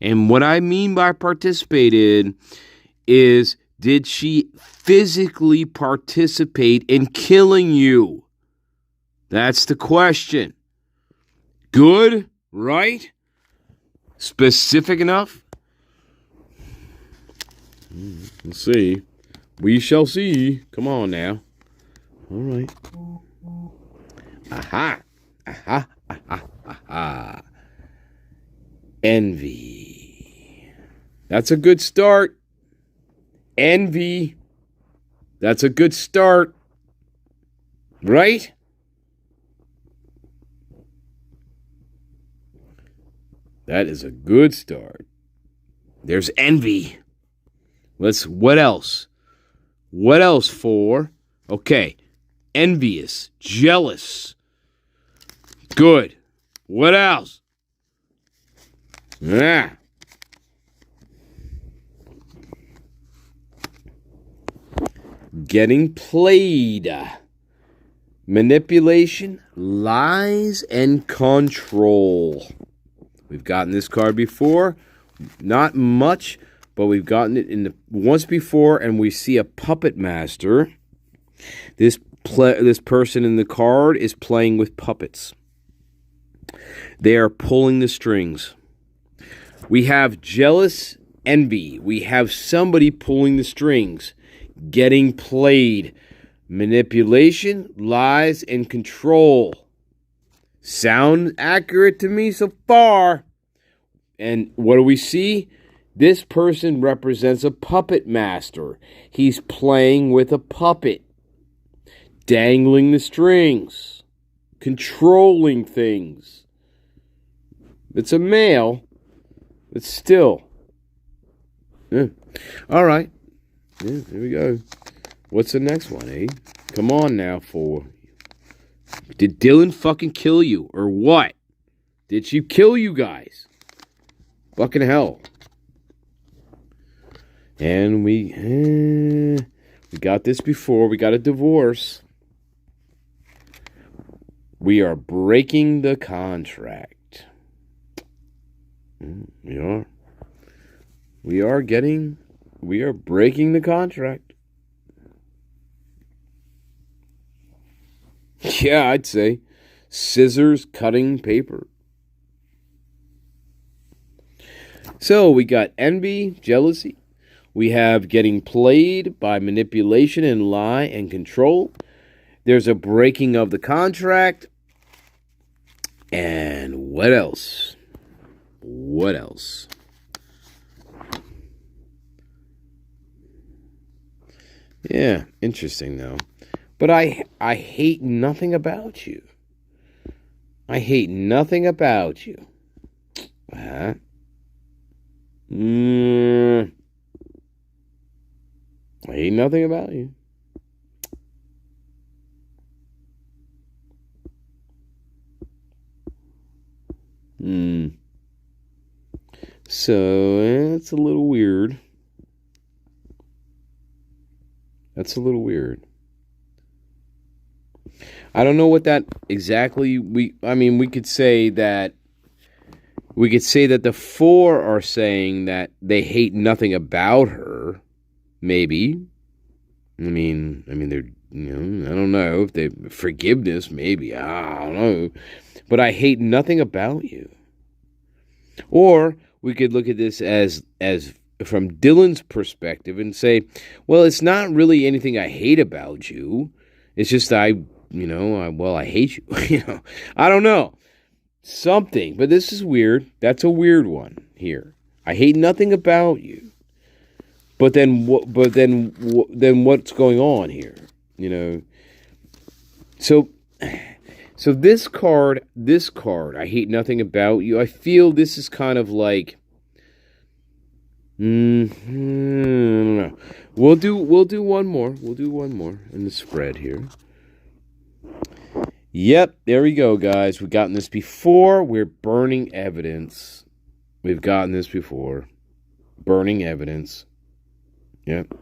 And what I mean by participated is, did she physically participate in killing you? That's the question. Good, right? Specific enough? Let's see. We shall see. Come on now. All right. Aha. Aha. Aha. Aha. Envy. That's a good start. Envy. That's a good start. Right? That is a good start. There's envy. What else? What else for? Okay. Envious. Jealous. Good. What else? Yeah. Getting played. Manipulation, lies, and control. We've gotten this card before. Not much, but we've gotten it once before, and we see a puppet master. This person in the card is playing with puppets. They are pulling the strings. We have jealous envy. We have somebody pulling the strings, getting played. Manipulation, lies, and control. Sound accurate to me so far. And what do we see? This person represents a puppet master. He's playing with a puppet, dangling the strings, controlling things. It's a male, but still. Yeah. All right. Yeah, here we go. What's the next one, eh? Come on now, 4. Did Dylan fucking kill you, or what? Did she kill you guys? Fucking hell. And we got this before. We got a divorce. We are breaking the contract. We are. We are breaking the contract. Yeah, I'd say scissors cutting paper. So we got envy, jealousy. We have getting played by manipulation and lie and control. There's a breaking of the contract. And what else? What else? Yeah, interesting though. But I hate nothing about you. I hate nothing about you. Huh? I hate nothing about you. So, that's a little weird. That's a little weird. I don't know what that exactly we could say that the 4 are saying that they hate nothing about her. Maybe. I mean they're, I don't know if they forgiveness, maybe. I don't know. But I hate nothing about you. Or we could look at this as from Dylan's perspective and say, well, it's not really anything I hate about you. It's just I hate you. I don't know. Something. But this is weird. That's a weird one here. I hate nothing about you. But then what's going on here? So this card, I hate nothing about you. I feel this is kind of like, I don't know. We'll do one more. We'll do one more in the spread here. Yep, there we go, guys. We've gotten this before. We're burning evidence. We've gotten this before. Burning evidence. Yep.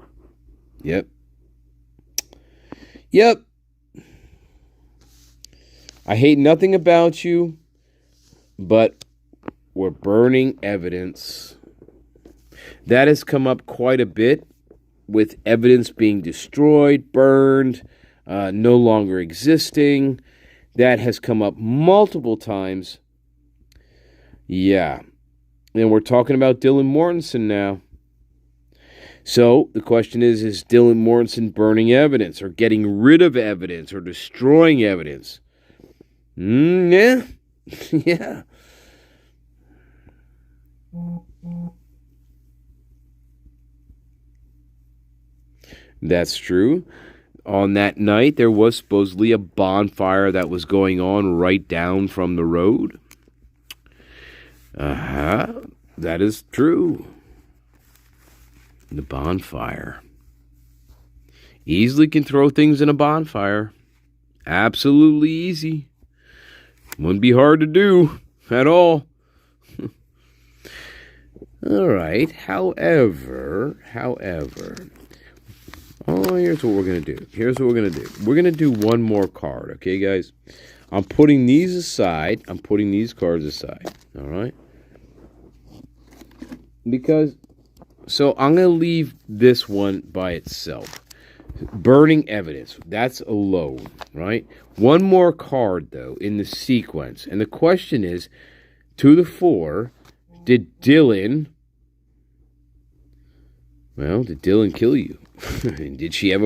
I hate nothing about you, but we're burning evidence. That has come up quite a bit with evidence being destroyed, burned, no longer existing. That has come up multiple times. Yeah. And we're talking about Dylan Mortensen now. So the question is Dylan Mortensen burning evidence or getting rid of evidence or destroying evidence? Yeah. Yeah. That's true. On that night, there was supposedly a bonfire that was going on right down from the road. That is true. The bonfire. Easily can throw things in a bonfire. Absolutely easy. Wouldn't be hard to do at all. All right. However. Oh, here's what we're going to do. We're going to do one more card. Okay, guys? I'm putting these aside. I'm putting these cards aside. All right? So I'm going to leave this one by itself. Burning evidence. That's alone, right? One more card, though, in the sequence. And the question is, to the 4, did Dylan kill you? Did she have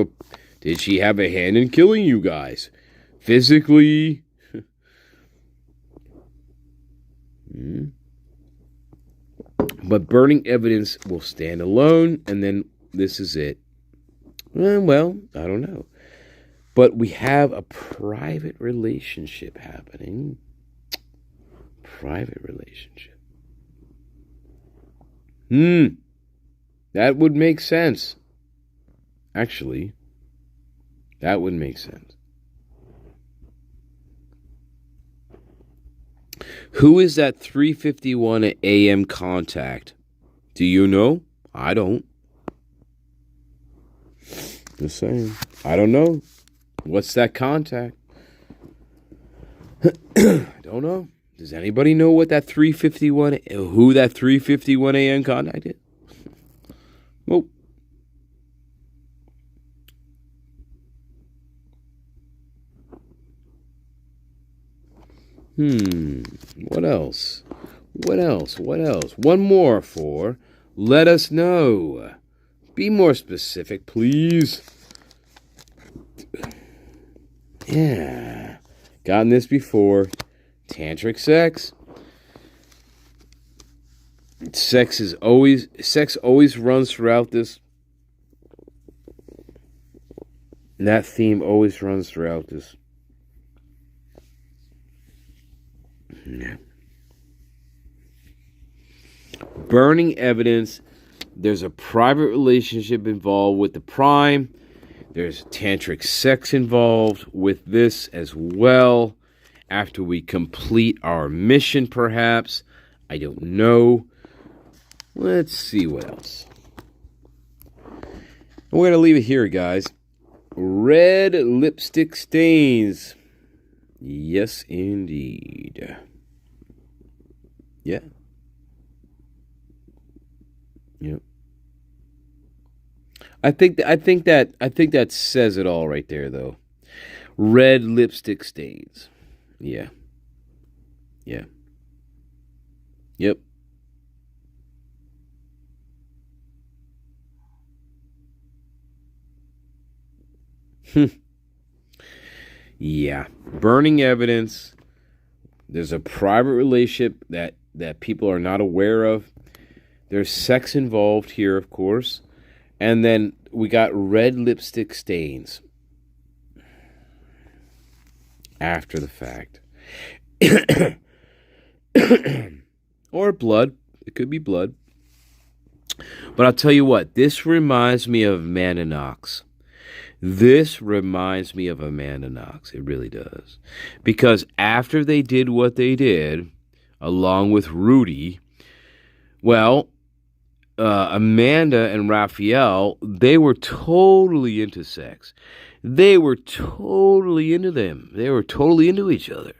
a hand in killing you guys? Physically? But burning evidence will stand alone, and then this is it. Well, I don't know. But we have a private relationship happening. Private relationship. That would make sense. Actually, that would make sense. Who is that 3:51 a.m. contact? Do you know? I don't. Just saying. I don't know. What's that contact? I don't know. Does anybody know what that 3:51? Who that 3:51 a.m. contact is? Nope. What else? One more for let us know. Be more specific, please. Yeah. Gotten this before. Tantric sex. Sex always runs throughout this. that theme always runs throughout this. Yeah. Burning evidence. There's a private relationship involved with the prime. There's tantric sex involved with this as well. After we complete our mission, perhaps. I don't know. Let's see what else. We're going to leave it here, guys. Red lipstick stains. Yes, indeed. Yeah. Yep. I think that says it all right there, though. Red lipstick stains. Yeah. Yeah. Yep. Yeah. Burning evidence. There's a private relationship that people are not aware of. There's sex involved here, of course. And then we got red lipstick stains. After the fact. Or blood. It could be blood. But I'll tell you what. This reminds me of Amanda Knox. This reminds me of Amanda Knox. It really does. Because after they did what they did, along with Rudy, well, Amanda and Raphael, they were totally into sex. They were totally into them. They were totally into each other.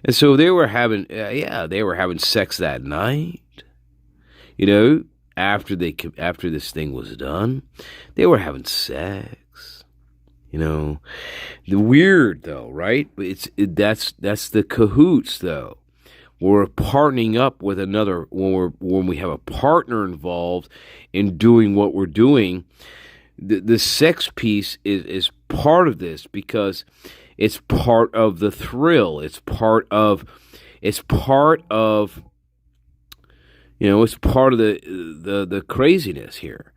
And so they were having, they were having sex that night. You know, after this thing was done, they were having sex. You know, the weird though, right? That's the cahoots though. We're partnering up with another when we have a partner involved in doing what we're doing. The sex piece is part of this because it's part of the thrill. It's part of it's part of the craziness here.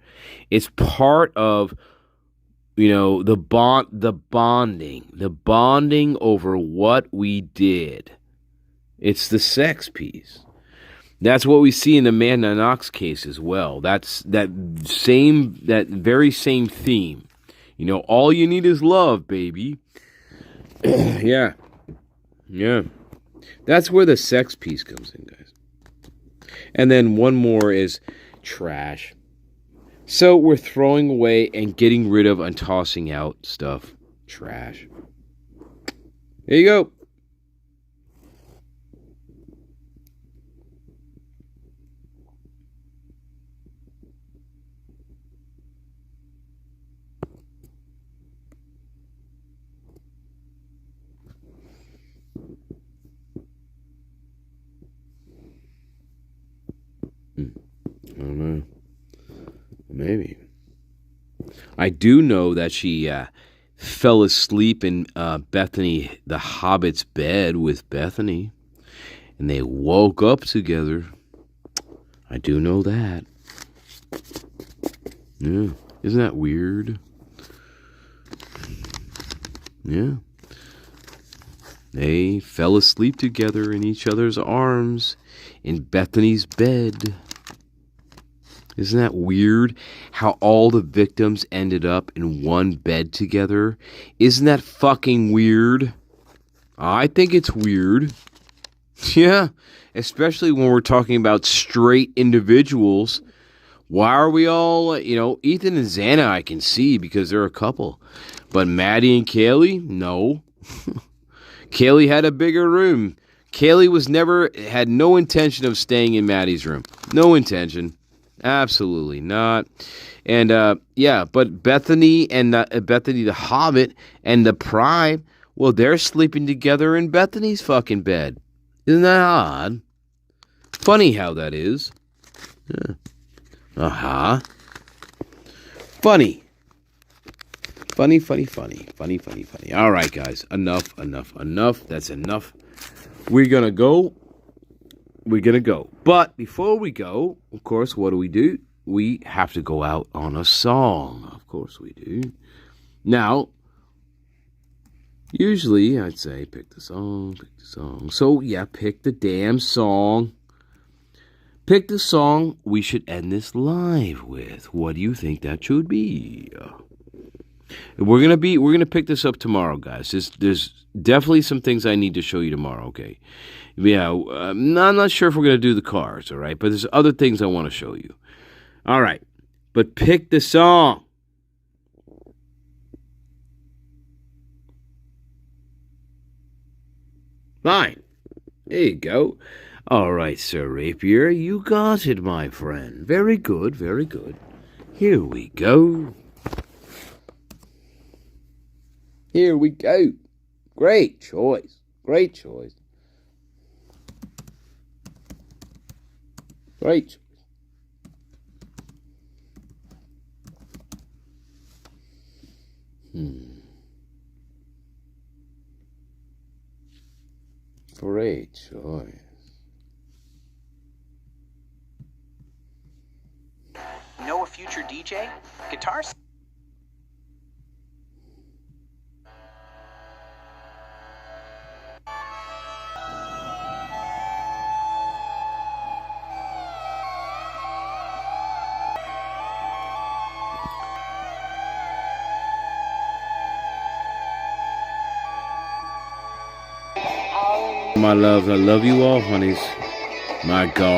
It's part of the bonding over what we did. It's the sex piece. That's what we see in the Amanda Knox case as well. That's that very same theme. All you need is love, baby. Yeah. That's where the sex piece comes in, guys. And then one more is trash. So we're throwing away and getting rid of and tossing out stuff. Trash. There you go. I don't know. Maybe. I do know that she fell asleep in Bethany the Hobbit's bed with Bethany. And they woke up together. I do know that. Yeah. Isn't that weird? Yeah. They fell asleep together in each other's arms in Bethany's bed. Isn't that weird how all the victims ended up in one bed together? Isn't that fucking weird? I think it's weird. Yeah, especially when we're talking about straight individuals. Why are we all, Ethan and Xana I can see because they're a couple. But Maddie and Kaylee, no. Kaylee had a bigger room. Kaylee had no intention of staying in Maddie's room. No intention. Absolutely not. And but Bethany and Bethany the Hobbit and the Prime, well, they're sleeping together in Bethany's fucking bed. Isn't that odd? Funny how that is. Yeah. Uh-huh. Funny. Funny. All right, guys. Enough. That's enough. We're gonna go. But before we go, of course, what do? We have to go out on a song. Of course we do. Now, usually I'd say pick the song, pick the song. So, yeah, pick the damn song. Pick the song we should end this live with. What do you think that should be? We're gonna pick this up tomorrow, guys. There's definitely some things I need to show you tomorrow. Okay, yeah, I'm not sure if we're gonna do the cars, all right, but there's other things I want to show you. All right, but pick the song. Fine. There you go. All right, Sir Rapier, you got it, my friend. Very good, very good. Here we go. Here we go. Great choice. Great choice. Great choice. Great choice.
Know a future DJ? Guitars?
My loves, I love you all, honeys. My God.